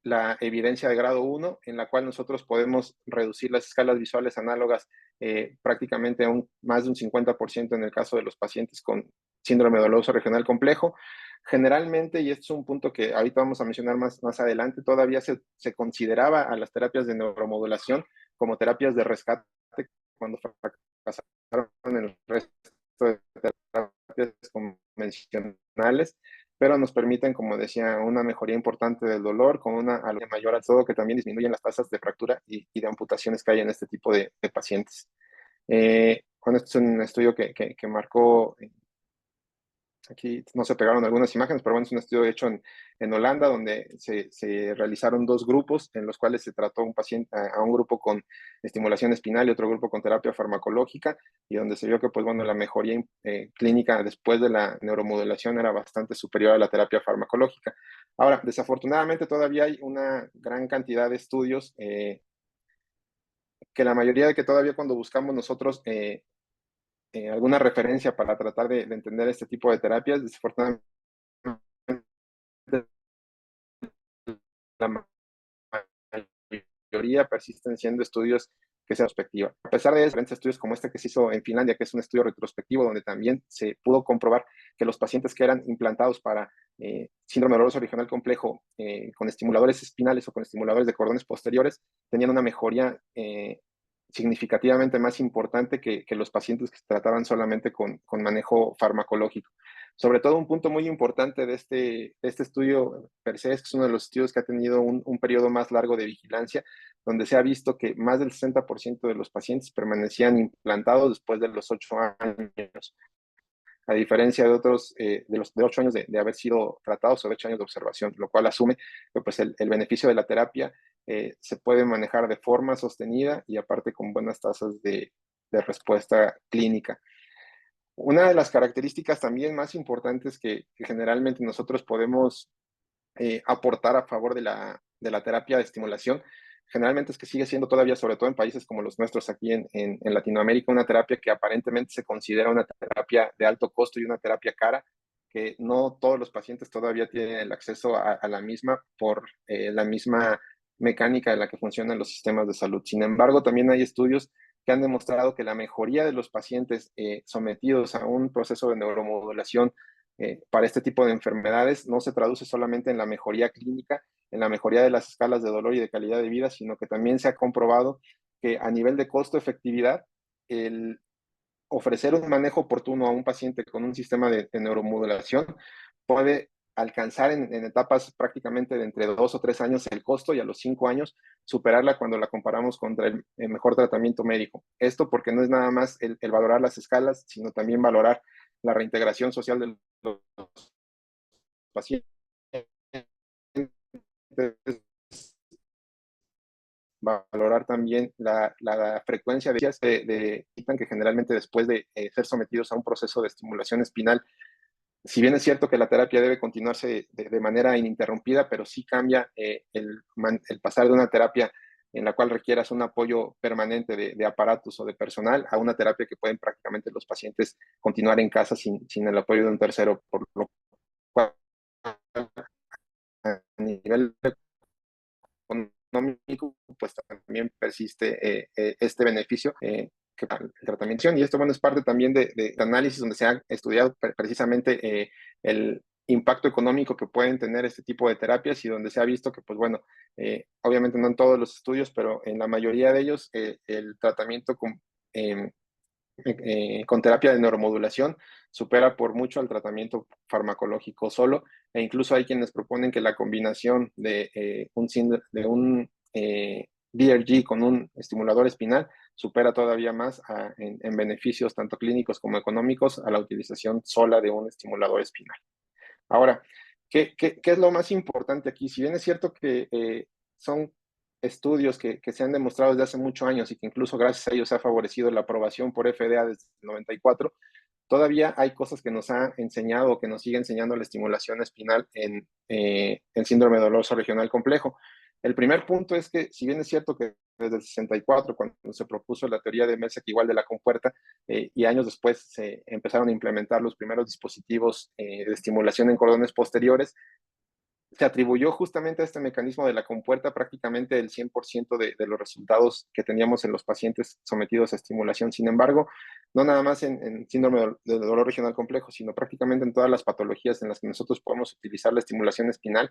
la evidencia de grado 1, en la cual nosotros podemos reducir las escalas visuales análogas prácticamente a más de un 50% en el caso de los pacientes con síndrome doloroso regional complejo. Generalmente, y este es un punto que ahorita vamos a mencionar más adelante, todavía se consideraba a las terapias de neuromodulación como terapias de rescate cuando fracasaron en el resto de terapias convencionales, pero nos permiten, como decía, una mejoría importante del dolor con una alivio mayor al todo, que también disminuyen las tasas de fractura y de amputaciones que hay en este tipo de pacientes. Bueno, este es un estudio que marcó, aquí no se pegaron algunas imágenes, pero bueno, es un estudio hecho en Holanda, donde se realizaron dos grupos en los cuales se trató a un grupo con estimulación espinal y otro grupo con terapia farmacológica, y donde se vio que, pues bueno, la mejoría clínica después de la neuromodulación era bastante superior a la terapia farmacológica. Ahora, desafortunadamente todavía hay una gran cantidad de estudios que la mayoría de que todavía cuando buscamos nosotros alguna referencia para tratar de entender este tipo de terapias, desafortunadamente la mayoría persisten siendo estudios que sean perspectiva. A pesar de diferentes estudios como este que se hizo en Finlandia, que es un estudio retrospectivo donde también se pudo comprobar que los pacientes que eran implantados para síndrome doloroso regional complejo con estimuladores espinales o con estimuladores de cordones posteriores tenían una mejoría significativamente más importante que los pacientes que se trataban solamente con manejo farmacológico. Sobre todo un punto muy importante de este estudio per se es que es uno de los estudios que ha tenido un periodo más largo de vigilancia, donde se ha visto que más del 60% de los pacientes permanecían implantados después de los 8 años, a diferencia de otros, de 8 años de haber sido tratados o 8 años de observación, lo cual asume que pues, el beneficio de la terapia se puede manejar de forma sostenida y aparte con buenas tasas de respuesta clínica. Una de las características también más importantes que generalmente nosotros podemos aportar a favor de la terapia de estimulación, generalmente es que sigue siendo todavía, sobre todo en países como los nuestros aquí en Latinoamérica, una terapia que aparentemente se considera una terapia de alto costo y una terapia cara, que no todos los pacientes todavía tienen el acceso a la misma por la misma mecánica de la que funcionan los sistemas de salud. Sin embargo, también hay estudios que han demostrado que la mejoría de los pacientes sometidos a un proceso de neuromodulación para este tipo de enfermedades no se traduce solamente en la mejoría clínica, en la mejoría de las escalas de dolor y de calidad de vida, sino que también se ha comprobado que a nivel de costo-efectividad, el ofrecer un manejo oportuno a un paciente con un sistema de neuromodulación puede alcanzar en etapas prácticamente de entre 2 o 3 años el costo, y a los 5 años superarla cuando la comparamos contra el mejor tratamiento médico. Esto porque no es nada más el valorar las escalas, sino también valorar la reintegración social de los pacientes, valorar también la frecuencia de que generalmente después de ser sometidos a un proceso de estimulación espinal, si bien es cierto que la terapia debe continuarse de manera ininterrumpida, pero sí cambia el pasar de una terapia en la cual requieras un apoyo permanente de aparatos o de personal, a una terapia que pueden prácticamente los pacientes continuar en casa sin el apoyo de un tercero, por lo cual a nivel económico, pues también persiste este beneficio que el tratamiento. Y esto, bueno, es parte también de análisis donde se ha estudiado precisamente el impacto económico que pueden tener este tipo de terapias y donde se ha visto que, pues bueno, obviamente no en todos los estudios, pero en la mayoría de ellos, el tratamiento con terapia de neuromodulación supera por mucho al tratamiento farmacológico solo, e incluso hay quienes proponen que la combinación de un DRG con un estimulador espinal supera todavía más en beneficios tanto clínicos como económicos a la utilización sola de un estimulador espinal. Ahora, ¿qué es lo más importante aquí? Si bien es cierto que son estudios que se han demostrado desde hace muchos años y que incluso gracias a ellos se ha favorecido la aprobación por FDA desde el 94, todavía hay cosas que nos ha enseñado o que nos sigue enseñando la estimulación espinal en síndrome doloroso regional complejo. El primer punto es que, si bien es cierto que desde el 64, cuando se propuso la teoría de Messick igual de la compuerta, y años después se empezaron a implementar los primeros dispositivos de estimulación en cordones posteriores, se atribuyó justamente a este mecanismo de la compuerta prácticamente el 100% de los resultados que teníamos en los pacientes sometidos a estimulación. Sin embargo, no nada más en síndrome de dolor regional complejo, sino prácticamente en todas las patologías en las que nosotros podemos utilizar la estimulación espinal,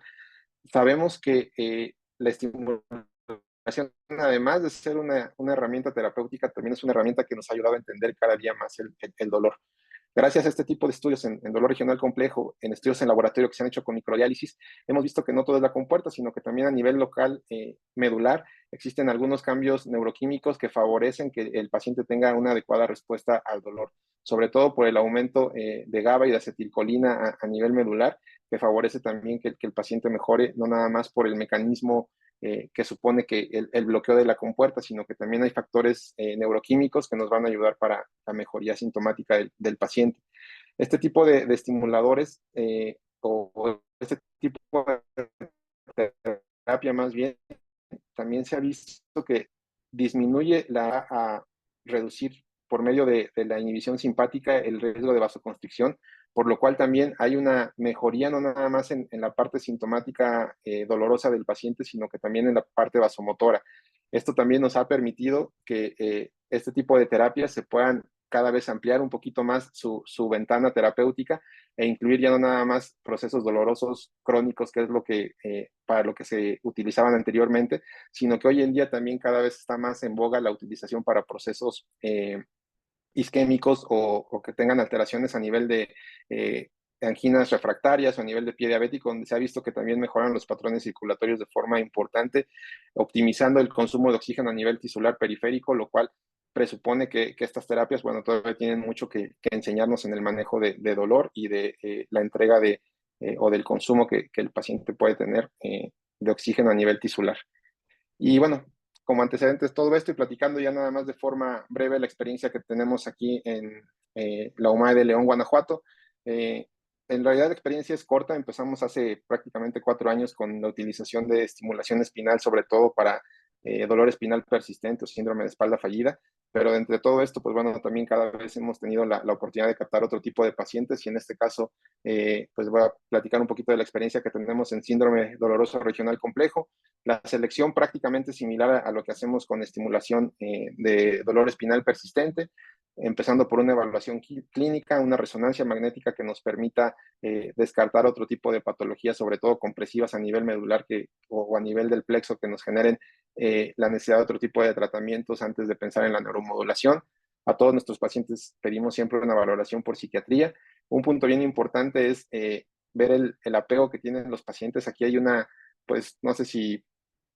sabemos que la estimulación, además de ser una herramienta terapéutica, también es una herramienta que nos ha ayudado a entender cada día más el dolor. Gracias a este tipo de estudios en dolor regional complejo, en estudios en laboratorio que se han hecho con microdiálisis, hemos visto que no todo es la compuerta, sino que también a nivel local medular existen algunos cambios neuroquímicos que favorecen que el paciente tenga una adecuada respuesta al dolor, sobre todo por el aumento de GABA y de acetilcolina a nivel medular, que favorece también que el paciente mejore, no nada más por el mecanismo que supone que el bloqueo de la compuerta, sino que también hay factores neuroquímicos que nos van a ayudar para la mejoría sintomática del paciente. Este tipo de estimuladores o este tipo de terapia más bien, también se ha visto que disminuye a reducir por medio de la inhibición simpática el riesgo de vasoconstricción, por lo cual también hay una mejoría no nada más en la parte sintomática dolorosa del paciente, sino que también en la parte vasomotora. Esto también nos ha permitido que este tipo de terapias se puedan cada vez ampliar un poquito más su ventana terapéutica e incluir ya no nada más procesos dolorosos crónicos, que es lo que para lo que se utilizaban anteriormente, sino que hoy en día también cada vez está más en boga la utilización para procesos isquémicos o que tengan alteraciones a nivel de anginas refractarias o a nivel de pie diabético, donde se ha visto que también mejoran los patrones circulatorios de forma importante, optimizando el consumo de oxígeno a nivel tisular periférico, lo cual presupone que estas terapias, bueno, todavía tienen mucho que enseñarnos en el manejo de dolor y de la entrega o del consumo que el paciente puede tener de oxígeno a nivel tisular. Y bueno, como antecedentes todo esto y platicando ya nada más de forma breve la experiencia que tenemos aquí en la UMAE de León, Guanajuato. En realidad la experiencia es corta, empezamos hace prácticamente 4 años con la utilización de estimulación espinal, sobre todo para dolor espinal persistente o síndrome de espalda fallida, pero de entre todo esto, pues bueno, también cada vez hemos tenido la oportunidad de captar otro tipo de pacientes y en este caso, pues voy a platicar un poquito de la experiencia que tenemos en síndrome doloroso regional complejo. La selección prácticamente similar a lo que hacemos con estimulación de dolor espinal persistente, empezando por una evaluación clínica, una resonancia magnética que nos permita descartar otro tipo de patologías, sobre todo compresivas a nivel medular o a nivel del plexo, que nos generen la necesidad de otro tipo de tratamientos antes de pensar en la neuromodulación. A todos nuestros pacientes pedimos siempre una valoración por psiquiatría. Un punto bien importante es ver el apego que tienen los pacientes. Aquí hay una, pues no sé si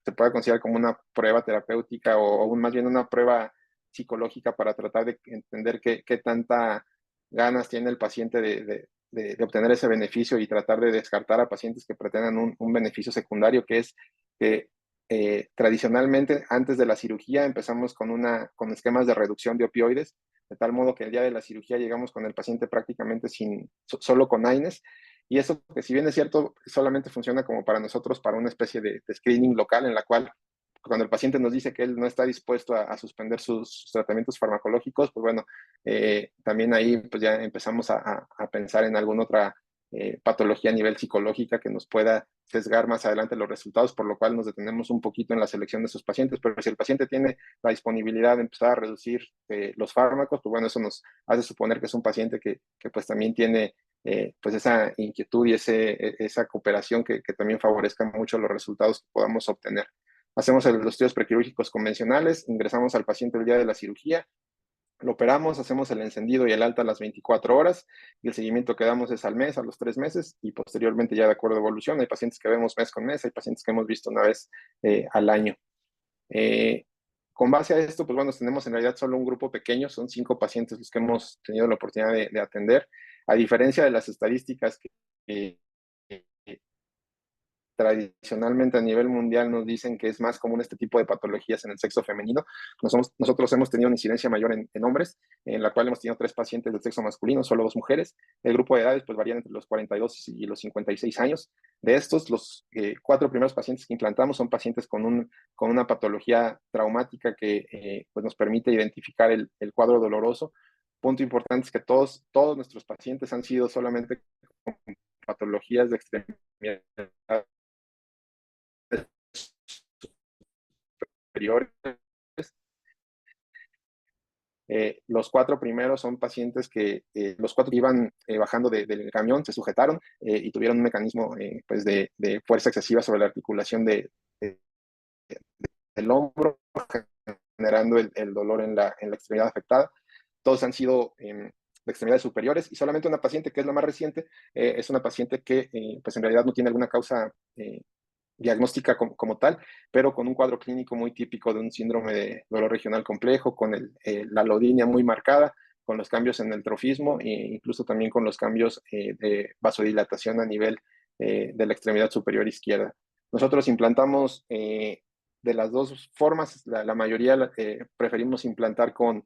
se puede considerar como una prueba terapéutica o más bien una prueba psicológica para tratar de entender qué tanta ganas tiene el paciente de obtener ese beneficio y tratar de descartar a pacientes que pretendan un beneficio secundario, que es que tradicionalmente antes de la cirugía empezamos con esquemas de reducción de opioides, de tal modo que el día de la cirugía llegamos con el paciente prácticamente solo con AINES, y eso, que si bien es cierto, solamente funciona como para nosotros, para una especie de screening local en la cual cuando el paciente nos dice que él no está dispuesto a suspender sus tratamientos farmacológicos, pues bueno, también ahí pues ya empezamos a pensar en alguna otra patología a nivel psicológica que nos pueda sesgar más adelante los resultados, por lo cual nos detenemos un poquito en la selección de sus pacientes. Pero si el paciente tiene la disponibilidad de empezar a reducir los fármacos, pues bueno, eso nos hace suponer que es un paciente que pues también tiene pues esa inquietud y esa cooperación que también favorezca mucho los resultados que podamos obtener. Hacemos los estudios prequirúrgicos convencionales, ingresamos al paciente el día de la cirugía, lo operamos, hacemos el encendido y el alta a las 24 horas y el seguimiento que damos es al mes, a los 3 meses y posteriormente ya de acuerdo a evolución. Hay pacientes que vemos mes con mes, hay pacientes que hemos visto una vez al año. Con base a esto, pues bueno, tenemos en realidad solo un grupo pequeño, son 5 pacientes los que hemos tenido la oportunidad de atender. A diferencia de las estadísticas que tradicionalmente a nivel mundial nos dicen que es más común este tipo de patologías en el sexo femenino. Nosotros hemos tenido una incidencia mayor en hombres, en la cual hemos tenido 3 pacientes del sexo masculino, solo 2 mujeres. El grupo de edades pues varía entre los 42 y los 56 años. De estos, los 4 primeros pacientes que implantamos son pacientes con una patología traumática que pues nos permite identificar el cuadro doloroso. Punto importante es que todos nuestros pacientes han sido solamente con patologías de extremidad superiores. Los 4 primeros son pacientes que los 4 iban bajando del camión, se sujetaron y tuvieron un mecanismo pues de fuerza excesiva sobre la articulación del hombro, generando el dolor en la extremidad afectada. Todos han sido de extremidades superiores y solamente una paciente, que es la más reciente, es una paciente que pues en realidad no tiene alguna causa diagnóstica como tal, pero con un cuadro clínico muy típico de un síndrome de dolor regional complejo, con la alodinia muy marcada, con los cambios en el trofismo e incluso también con los cambios de vasodilatación a nivel de la extremidad superior izquierda. Nosotros implantamos de las 2 formas, la mayoría preferimos implantar con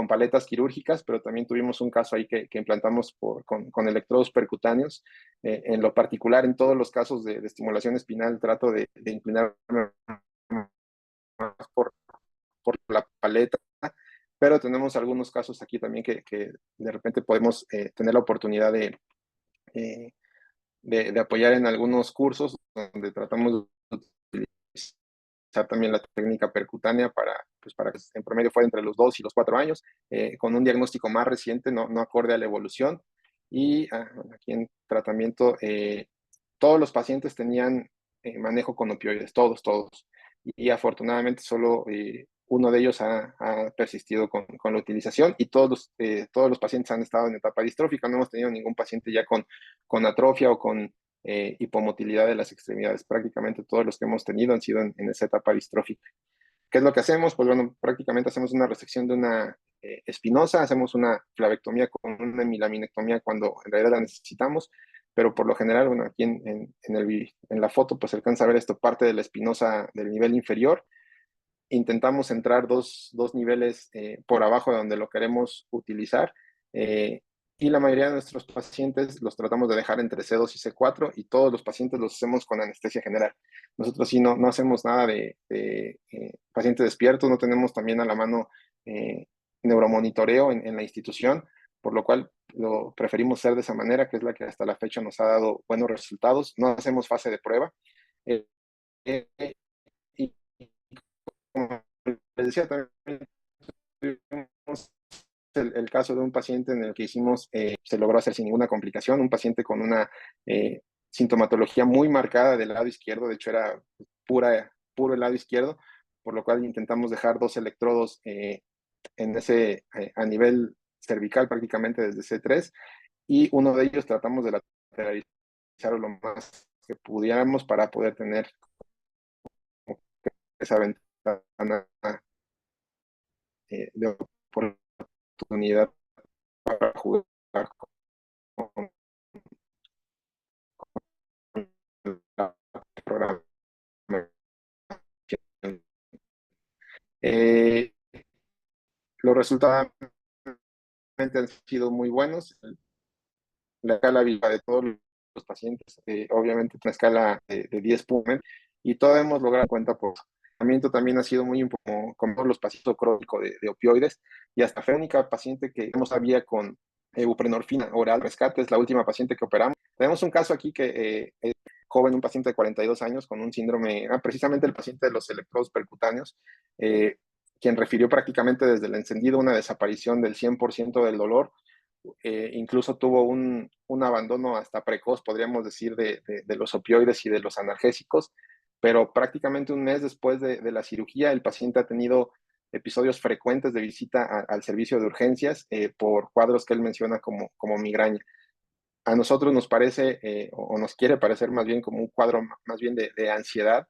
paletas quirúrgicas, pero también tuvimos un caso ahí que implantamos con electrodos percutáneos. En lo particular, en todos los casos de estimulación espinal, trato de inclinarme más por la paleta, pero tenemos algunos casos aquí también que de repente podemos tener la oportunidad de apoyar en algunos cursos donde tratamos de utilizar también la técnica percutánea para que en promedio fuera entre los 2 y los 4 años, con un diagnóstico más reciente, no acorde a la evolución. Y aquí en tratamiento, todos los pacientes tenían manejo con opioides, todos. Y afortunadamente solo uno de ellos ha persistido con la utilización y todos los pacientes han estado en etapa distrófica. No hemos tenido ningún paciente ya con atrofia o con hipomotilidad de las extremidades. Prácticamente todos los que hemos tenido han sido en esa etapa distrófica. ¿Qué es lo que hacemos? Pues bueno, prácticamente hacemos una resección de una espinosa, hacemos una flavectomía con una hemilaminectomía cuando en realidad la necesitamos, pero por lo general, bueno, aquí en la foto pues se alcanza a ver esto, parte de la espinosa del nivel inferior. Intentamos entrar dos niveles por abajo de donde lo queremos utilizar. Y la mayoría de nuestros pacientes los tratamos de dejar entre C2 y C4 y todos los pacientes los hacemos con anestesia general. Nosotros sí no hacemos nada de paciente despierto, no tenemos también a la mano neuromonitoreo en la institución, por lo cual lo preferimos hacer de esa manera, que es la que hasta la fecha nos ha dado buenos resultados. No hacemos fase de prueba. Y como les decía, también tuvimos el caso de un paciente en el que se logró hacer sin ninguna complicación, un paciente con una sintomatología muy marcada del lado izquierdo, de hecho era puro el lado izquierdo, por lo cual intentamos dejar 2 electrodos a nivel cervical prácticamente desde C3 y uno de ellos tratamos de lateralizarlo lo más que pudiéramos para poder tener esa ventana de oportunidad para jugar con la programación. Los resultados han sido muy buenos. La escala viva de todos los pacientes, obviamente una escala de 10 puntos, y todo hemos logrado cuenta por tratamiento también ha sido muy importante, como los pacientes crónicos de opioides, y hasta fue la única paciente que no sabía con buprenorfina oral rescate, es la última paciente que operamos. Tenemos un caso aquí que es joven, un paciente de 42 años con un síndrome, precisamente el paciente de los electrodos percutáneos, quien refirió prácticamente desde el encendido una desaparición del 100% del dolor. Incluso tuvo un abandono hasta precoz, podríamos decir, de los opioides y de los analgésicos, pero prácticamente un mes después de la cirugía, el paciente ha tenido episodios frecuentes de visita al servicio de urgencias por cuadros que él menciona como migraña. A nosotros nos parece, o nos quiere parecer más bien como un cuadro más bien de ansiedad,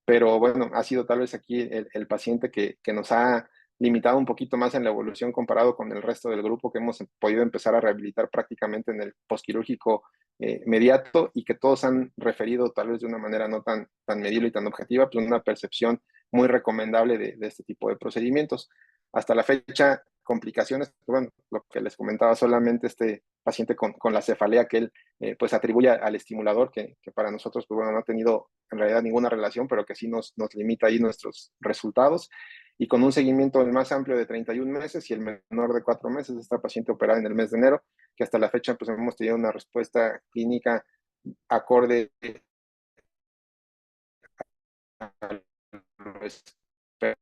pero bueno, ha sido tal vez aquí el paciente que nos ha limitado un poquito más en la evolución comparado con el resto del grupo que hemos podido empezar a rehabilitar prácticamente en el posquirúrgico inmediato, y que todos han referido tal vez de una manera no tan medible y tan objetiva, pues una percepción muy recomendable de este tipo de procedimientos. Hasta la fecha, complicaciones, bueno, lo que les comentaba, solamente este paciente con la cefalea que él pues atribuye al estimulador, que para nosotros pues, bueno, no ha tenido en realidad ninguna relación, pero que sí nos limita ahí nuestros resultados. Y con un seguimiento el más amplio de 31 meses y el menor de 4 meses, esta paciente operada en el mes de enero, que hasta la fecha pues hemos tenido una respuesta clínica acorde a lo esperado.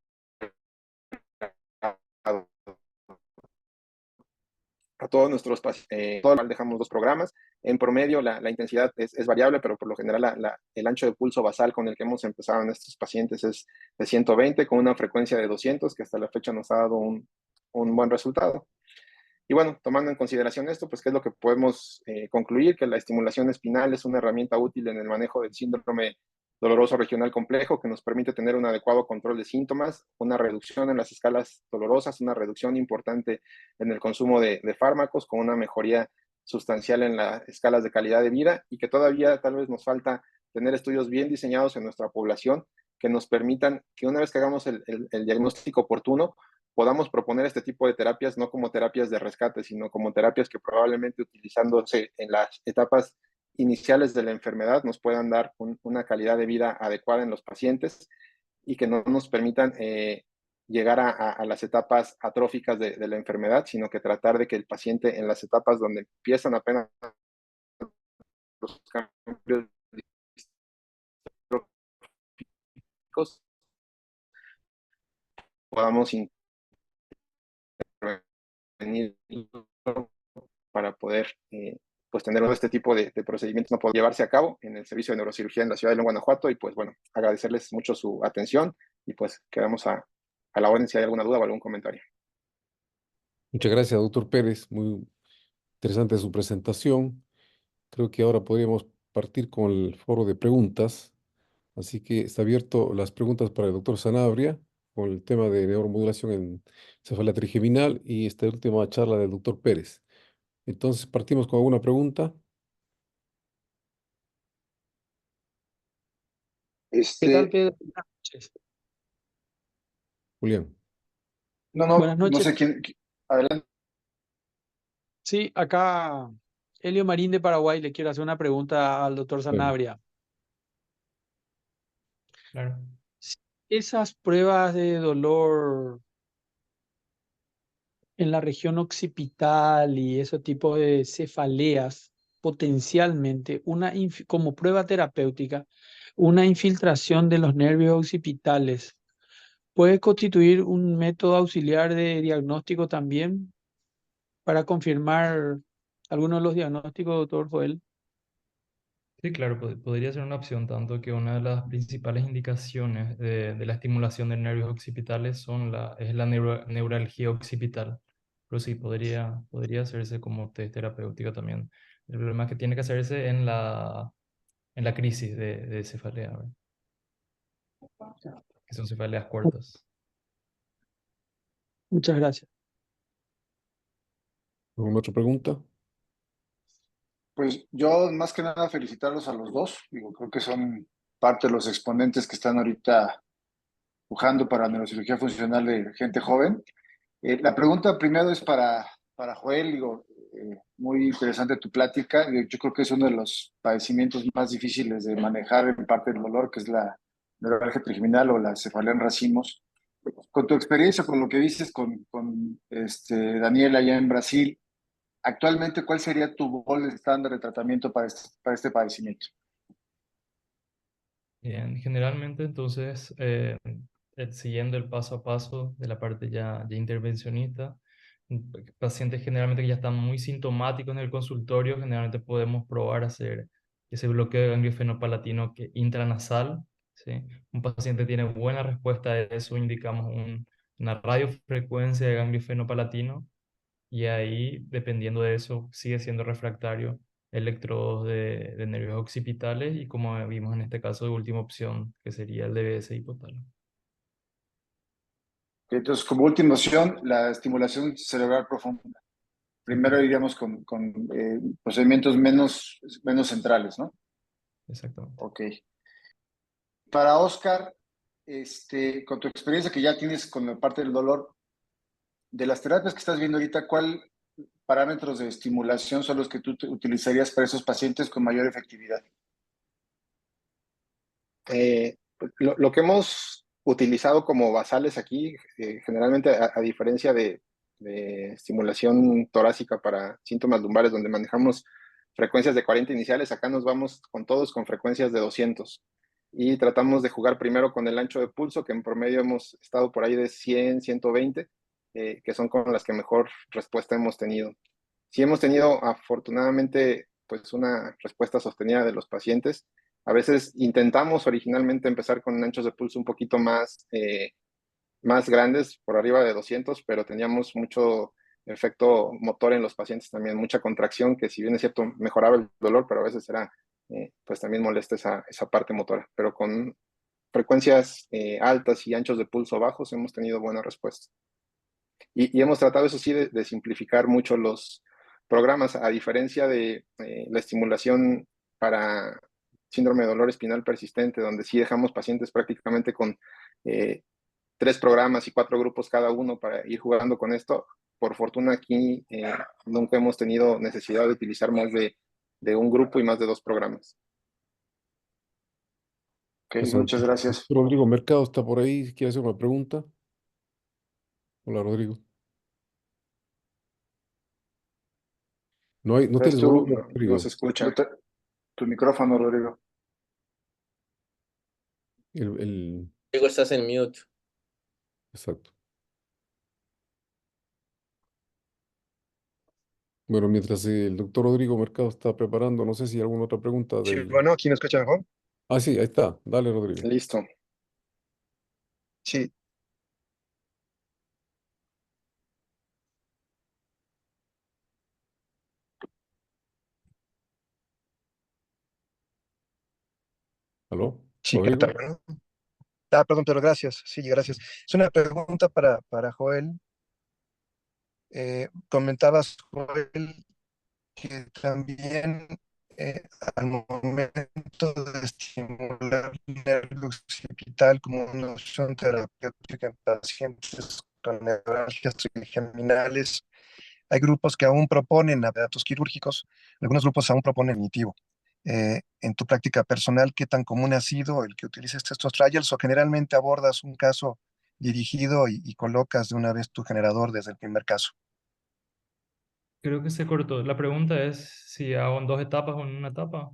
A todos nuestros pacientes, todo dejamos 2 programas. En promedio, la intensidad es variable, pero por lo general el ancho de pulso basal con el que hemos empezado en estos pacientes es de 120, con una frecuencia de 200, que hasta la fecha nos ha dado un buen resultado. Y bueno, tomando en consideración esto, pues, ¿qué es lo que podemos concluir? Que la estimulación espinal es una herramienta útil en el manejo del síndrome doloroso regional complejo, que nos permite tener un adecuado control de síntomas, una reducción en las escalas dolorosas, una reducción importante en el consumo de fármacos, con una mejoría sustancial en las escalas de calidad de vida, y que todavía tal vez nos falta tener estudios bien diseñados en nuestra población que nos permitan que una vez que hagamos el diagnóstico oportuno, podamos proponer este tipo de terapias no como terapias de rescate, sino como terapias que probablemente utilizándose en las etapas iniciales de la enfermedad nos puedan dar una calidad de vida adecuada en los pacientes, y que no nos permitan llegar a las etapas atróficas de la enfermedad, sino que tratar de que el paciente en las etapas donde empiezan apenas los cambios distróficos podamos intervenir para poder pues tener este tipo de procedimientos no puede llevarse a cabo en el servicio de neurocirugía en la ciudad de León, Guanajuato. Y pues bueno, agradecerles mucho su atención, y pues quedamos a la orden si hay alguna duda o algún comentario. Muchas gracias, doctor Pérez. Muy interesante su presentación. Creo que ahora podríamos partir con el foro de preguntas. Así que está abierto las preguntas para el doctor Sanabria con el tema de neuromodulación en cefalea trigeminal y esta última charla del doctor Pérez. Entonces, partimos con alguna pregunta. ¿Qué tal, Pedro? Buenas noches. Julián. Buenas No noches. sé quién. Adelante. Sí, acá Elio Marín de Paraguay, le quiero hacer una pregunta al doctor Sanabria. Claro. Esas pruebas de dolor en la región occipital y ese tipo de cefaleas, potencialmente, como prueba terapéutica, una infiltración de los nervios occipitales, ¿puede constituir un método auxiliar de diagnóstico también para confirmar algunos de los diagnósticos, doctor Joel? Sí, claro, podría ser una opción, tanto que una de las principales indicaciones de la estimulación de nervios occipitales es la neuralgia occipital. Pero sí, podría hacerse como test terapéutico también. El problema es que tiene que hacerse en la crisis de cefalea, ¿verdad? Que son cefaleas cortas. Muchas gracias. ¿Alguna otra pregunta? Pues yo más que nada felicitarlos a los dos. Digo, creo que son parte de los exponentes que están ahorita pujando para neurocirugía funcional de gente joven. La pregunta primero es para Joel. Digo, muy interesante tu plática. Yo creo que es uno de los padecimientos más difíciles de manejar en parte del dolor, que es la neuralgia trigeminal o la cefalea en racimos. Con tu experiencia, con lo que dices con Daniel allá en Brasil, actualmente, ¿cuál sería tu gol estándar de tratamiento para este padecimiento? Bien, generalmente entonces, siguiendo el paso a paso de la parte ya intervencionista, pacientes generalmente que ya están muy sintomáticos en el consultorio, generalmente podemos probar hacer ese bloqueo de ganglio fenopalatino intranasal, ¿sí? Un paciente tiene buena respuesta a eso, indicamos una radiofrecuencia de ganglio fenopalatino y ahí, dependiendo de eso, sigue siendo refractario electrodos de nervios occipitales y como vimos en este caso de última opción, que sería el DBS hipotálamo. Entonces, como última opción, la estimulación cerebral profunda. Primero iríamos con procedimientos menos centrales, ¿no? Exactamente. Ok. Para Oscar, con tu experiencia que ya tienes con la parte del dolor, de las terapias que estás viendo ahorita, ¿cuál parámetros de estimulación son los que tú utilizarías para esos pacientes con mayor efectividad? Lo que hemos utilizado como basales aquí, generalmente a diferencia de estimulación torácica para síntomas lumbares, donde manejamos frecuencias de 40 iniciales, acá nos vamos con todos con frecuencias de 200 y tratamos de jugar primero con el ancho de pulso, que en promedio hemos estado por ahí de 100, 120, que son con las que mejor respuesta hemos tenido. Sí hemos tenido afortunadamente pues una respuesta sostenida de los pacientes. A veces intentamos originalmente empezar con anchos de pulso un poquito más grandes, por arriba de 200, pero teníamos mucho efecto motor en los pacientes también, mucha contracción, que si bien es cierto mejoraba el dolor, pero a veces era pues también molesta esa parte motora. Pero con frecuencias altas y anchos de pulso bajos hemos tenido buena respuesta. Y hemos tratado, eso sí, de simplificar mucho los programas, a diferencia de la estimulación para síndrome de dolor espinal persistente, donde sí dejamos pacientes prácticamente con 3 programas y 4 grupos cada uno para ir jugando con esto. Por fortuna aquí nunca hemos tenido necesidad de utilizar más de un grupo y más de 2 programas. Ok, muchas gracias. Rodrigo Mercado está por ahí, ¿quiere hacer una pregunta? Hola, Rodrigo. No tienes volumen, No Rodrigo. se escucha. Tu micrófono, Rodrigo. Diego, estás en mute. Exacto. Bueno, mientras el doctor Rodrigo Mercado está preparando, no sé si hay alguna otra pregunta Sí, del... bueno, ¿aquí me escucha mejor? Ah, sí, ahí está. Dale, Rodrigo. Listo. Sí. ¿Aló? Sí, ¿qué tal? Bueno. Perdón, pero gracias. Sí, gracias. Es una pregunta para Joel. Comentabas, Joel, que también al momento de estimular el nervio occipital como una opción terapéutica en pacientes con neuralgias trigeminales, hay grupos que aún proponen aparatos quirúrgicos, algunos grupos aún proponen cognitivo. En tu práctica personal, ¿qué tan común ha sido el que utilices estos trials o generalmente abordas un caso dirigido y colocas de una vez tu generador desde el primer caso? Creo que se cortó. La pregunta es si hago en 2 etapas o en una etapa.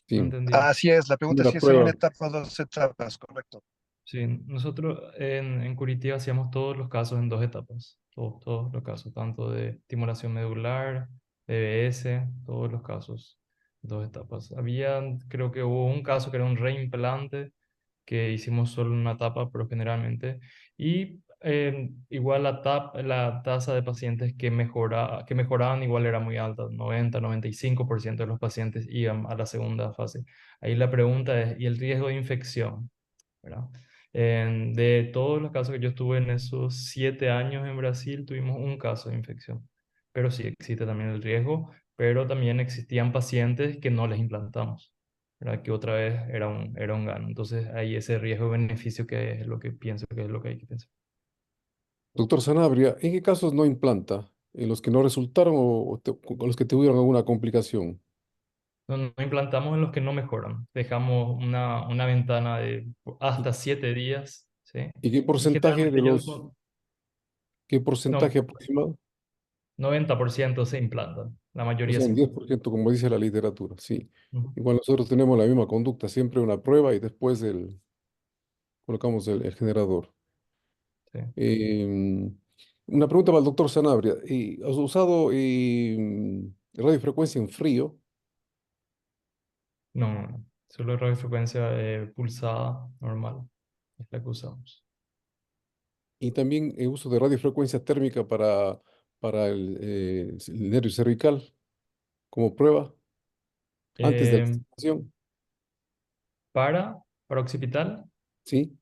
No entendí. Así es, la pregunta es si es en una etapa o 2 etapas, correcto. Sí, nosotros en Curitiba hacíamos todos los casos en 2 etapas, todos los casos, tanto de estimulación medular, DBS, todos los casos, 2 etapas. Creo que hubo un caso que era un reimplante, que hicimos solo en una etapa, pero generalmente, y igual la tasa de pacientes que mejoraban igual era muy alta, 90-95% de los pacientes iban a la segunda fase. Ahí la pregunta es, ¿y el riesgo de infección? ¿Verdad? De todos los casos que yo estuve en esos 7 años en Brasil, tuvimos un caso de infección. Pero sí existe también el riesgo, pero también existían pacientes que no les implantamos, ¿verdad? Que otra vez era un gano. Entonces hay ese riesgo-beneficio que es lo que pienso que es lo que hay que pensar. Doctor Sanabria, ¿en qué casos no implanta? ¿En los que no resultaron o los que tuvieron alguna complicación? No implantamos en los que no mejoran. Dejamos una ventana de hasta 7 días, ¿sí? ¿Y qué porcentaje Generalmente de los, qué porcentaje no, aproximado? 90% se implantan, la O mayoría sea, se un implantan. 10%, como dice la literatura, sí. Ujú, Igual nosotros tenemos la misma conducta, siempre una prueba y después colocamos el generador. sí. Una pregunta para el doctor Sanabria. ¿Has usado radiofrecuencia en frío? No, solo radiofrecuencia pulsada normal es la que usamos. Y también uso de radiofrecuencia térmica para el nervio cervical como prueba antes de la Eh, estimación. para occipital, ¿Sí?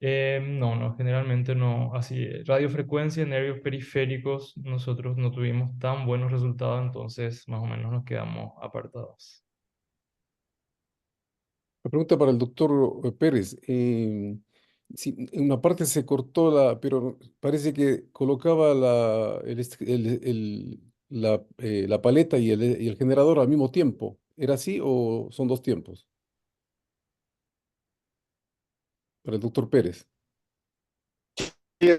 no, generalmente no. Así, radiofrecuencia, nervios periféricos, nosotros no tuvimos tan buenos resultados, entonces más o menos nos quedamos apartados. La pregunta para el doctor Pérez. Sí, en una parte se cortó pero parece que colocaba la paleta y el generador al mismo tiempo. ¿Era así o son dos tiempos? Para el doctor Pérez. Sí,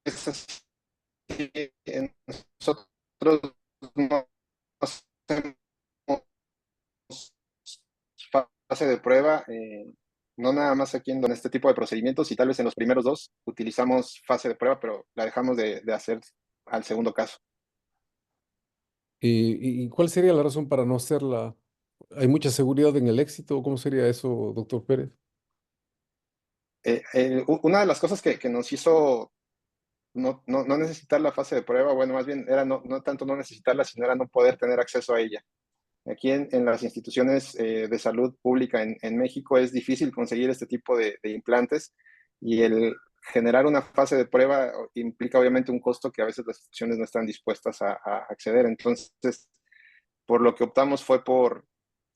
es así. Nosotros no hacemos fase de prueba, no nada más aquí en este tipo de procedimientos, y tal vez en los primeros dos utilizamos fase de prueba, pero la dejamos de hacer al segundo caso. ¿Y cuál sería la razón para no hacerla? ¿Hay mucha seguridad en el éxito? ¿Cómo sería eso, doctor Pérez? Una de las cosas que nos hizo no necesitar la fase de prueba, bueno, más bien era no tanto no necesitarla, sino era no poder tener acceso a ella. Aquí en las instituciones de salud pública en México es difícil conseguir este tipo de implantes, y el generar una fase de prueba implica obviamente un costo que a veces las instituciones no están dispuestas a acceder. Entonces, por lo que optamos fue por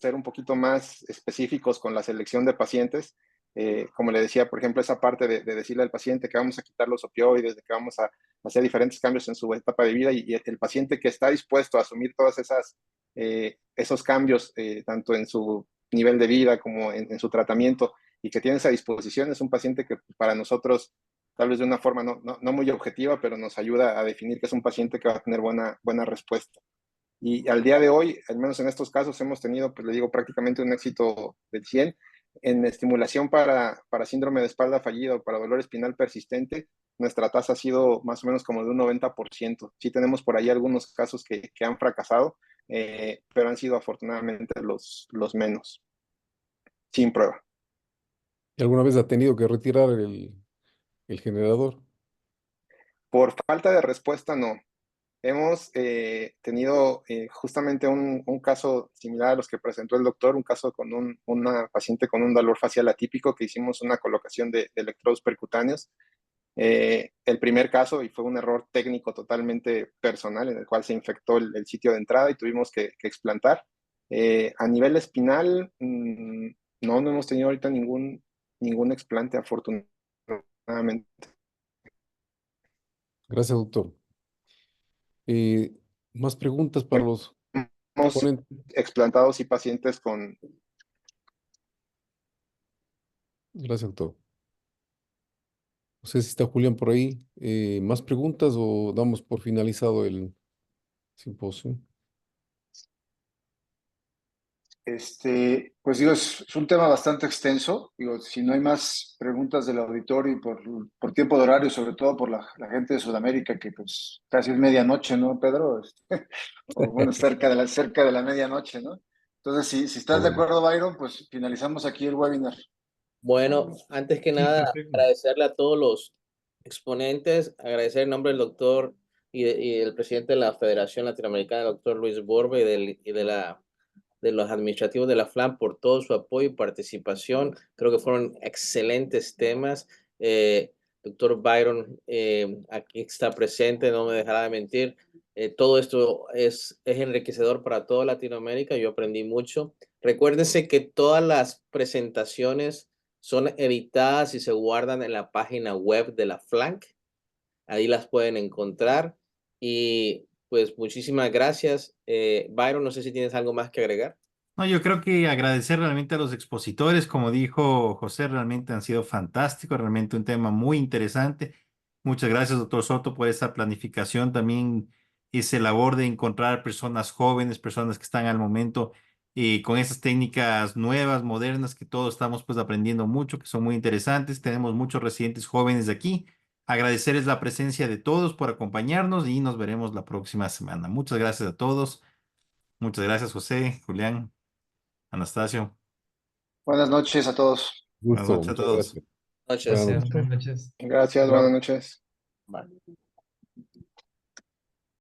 ser un poquito más específicos con la selección de pacientes. Como le decía, por ejemplo, esa parte de decirle al paciente que vamos a quitar los opioides, de que vamos a hacer diferentes cambios en su etapa de vida, y el paciente que está dispuesto a asumir todas esos cambios, tanto en su nivel de vida como en su tratamiento, y que tiene esa disposición, es un paciente que para nosotros, tal vez de una forma no muy objetiva, pero nos ayuda a definir que es un paciente que va a tener buena respuesta. Y al día de hoy, al menos en estos casos, hemos tenido, pues le digo, prácticamente un éxito del 100. En estimulación para síndrome de espalda fallida o para dolor espinal persistente, nuestra tasa ha sido más o menos como de un 90%. Sí tenemos por ahí algunos casos que han fracasado, pero han sido afortunadamente los menos, sin prueba. ¿Y alguna vez ha tenido que retirar el generador? Por falta de respuesta, no. Hemos tenido justamente un caso similar a los que presentó el doctor, un caso con una paciente con un dolor facial atípico, que hicimos una colocación de electrodos percutáneos. El primer caso, y fue un error técnico totalmente personal, en el cual se infectó el sitio de entrada y tuvimos que explantar. A nivel espinal, no hemos tenido ahorita ningún explante, afortunadamente. Gracias, doctor. Más preguntas para los Hemos ponentes. explantado sí pacientes con... Gracias, doctor. No sé si está Julián por ahí. ¿Más preguntas o damos por finalizado el simposio? Pues digo, es un tema bastante extenso. Digo, si no hay más preguntas del auditorio y por tiempo de horario, sobre todo por la gente de Sudamérica, que pues casi es medianoche, ¿no, Pedro? O bueno, cerca de la medianoche, ¿no? Entonces, si estás de Bueno, acuerdo, Byron, pues finalizamos aquí el webinar. Bueno, antes que Sí, nada, perfecto. agradecerle a todos los exponentes, agradecer en nombre del doctor y del presidente de la Federación Latinoamericana, el doctor Luis Borba, de los administrativos de la FLAM por todo su apoyo y participación. Creo que fueron excelentes temas. Doctor Byron, aquí está presente, no me dejará de mentir. Todo esto es enriquecedor para toda Latinoamérica. Yo aprendí mucho. Recuérdense que todas las presentaciones son editadas y se guardan en la página web de la FLANC. Ahí las pueden encontrar. Y pues muchísimas gracias. Byron, no sé si tienes algo más que agregar. No, yo creo que agradecer realmente a los expositores, como dijo José, realmente han sido fantásticos, realmente un tema muy interesante. Muchas gracias, doctor Soto, por esta planificación. También esa labor de encontrar personas jóvenes, personas que están al momento con esas técnicas nuevas, modernas, que todos estamos pues aprendiendo mucho, que son muy interesantes. Tenemos muchos residentes jóvenes de aquí. Agradecerles la presencia de todos por acompañarnos y nos veremos la próxima semana. Muchas gracias a todos. Muchas gracias, José, Julián. Anastasio. Buenas noches a todos. Buenas Gusto, noches a muchas todos. gracias. Noches. Buenas Gracias, noches. buenas noches. Gracias, buenas noches. Bye.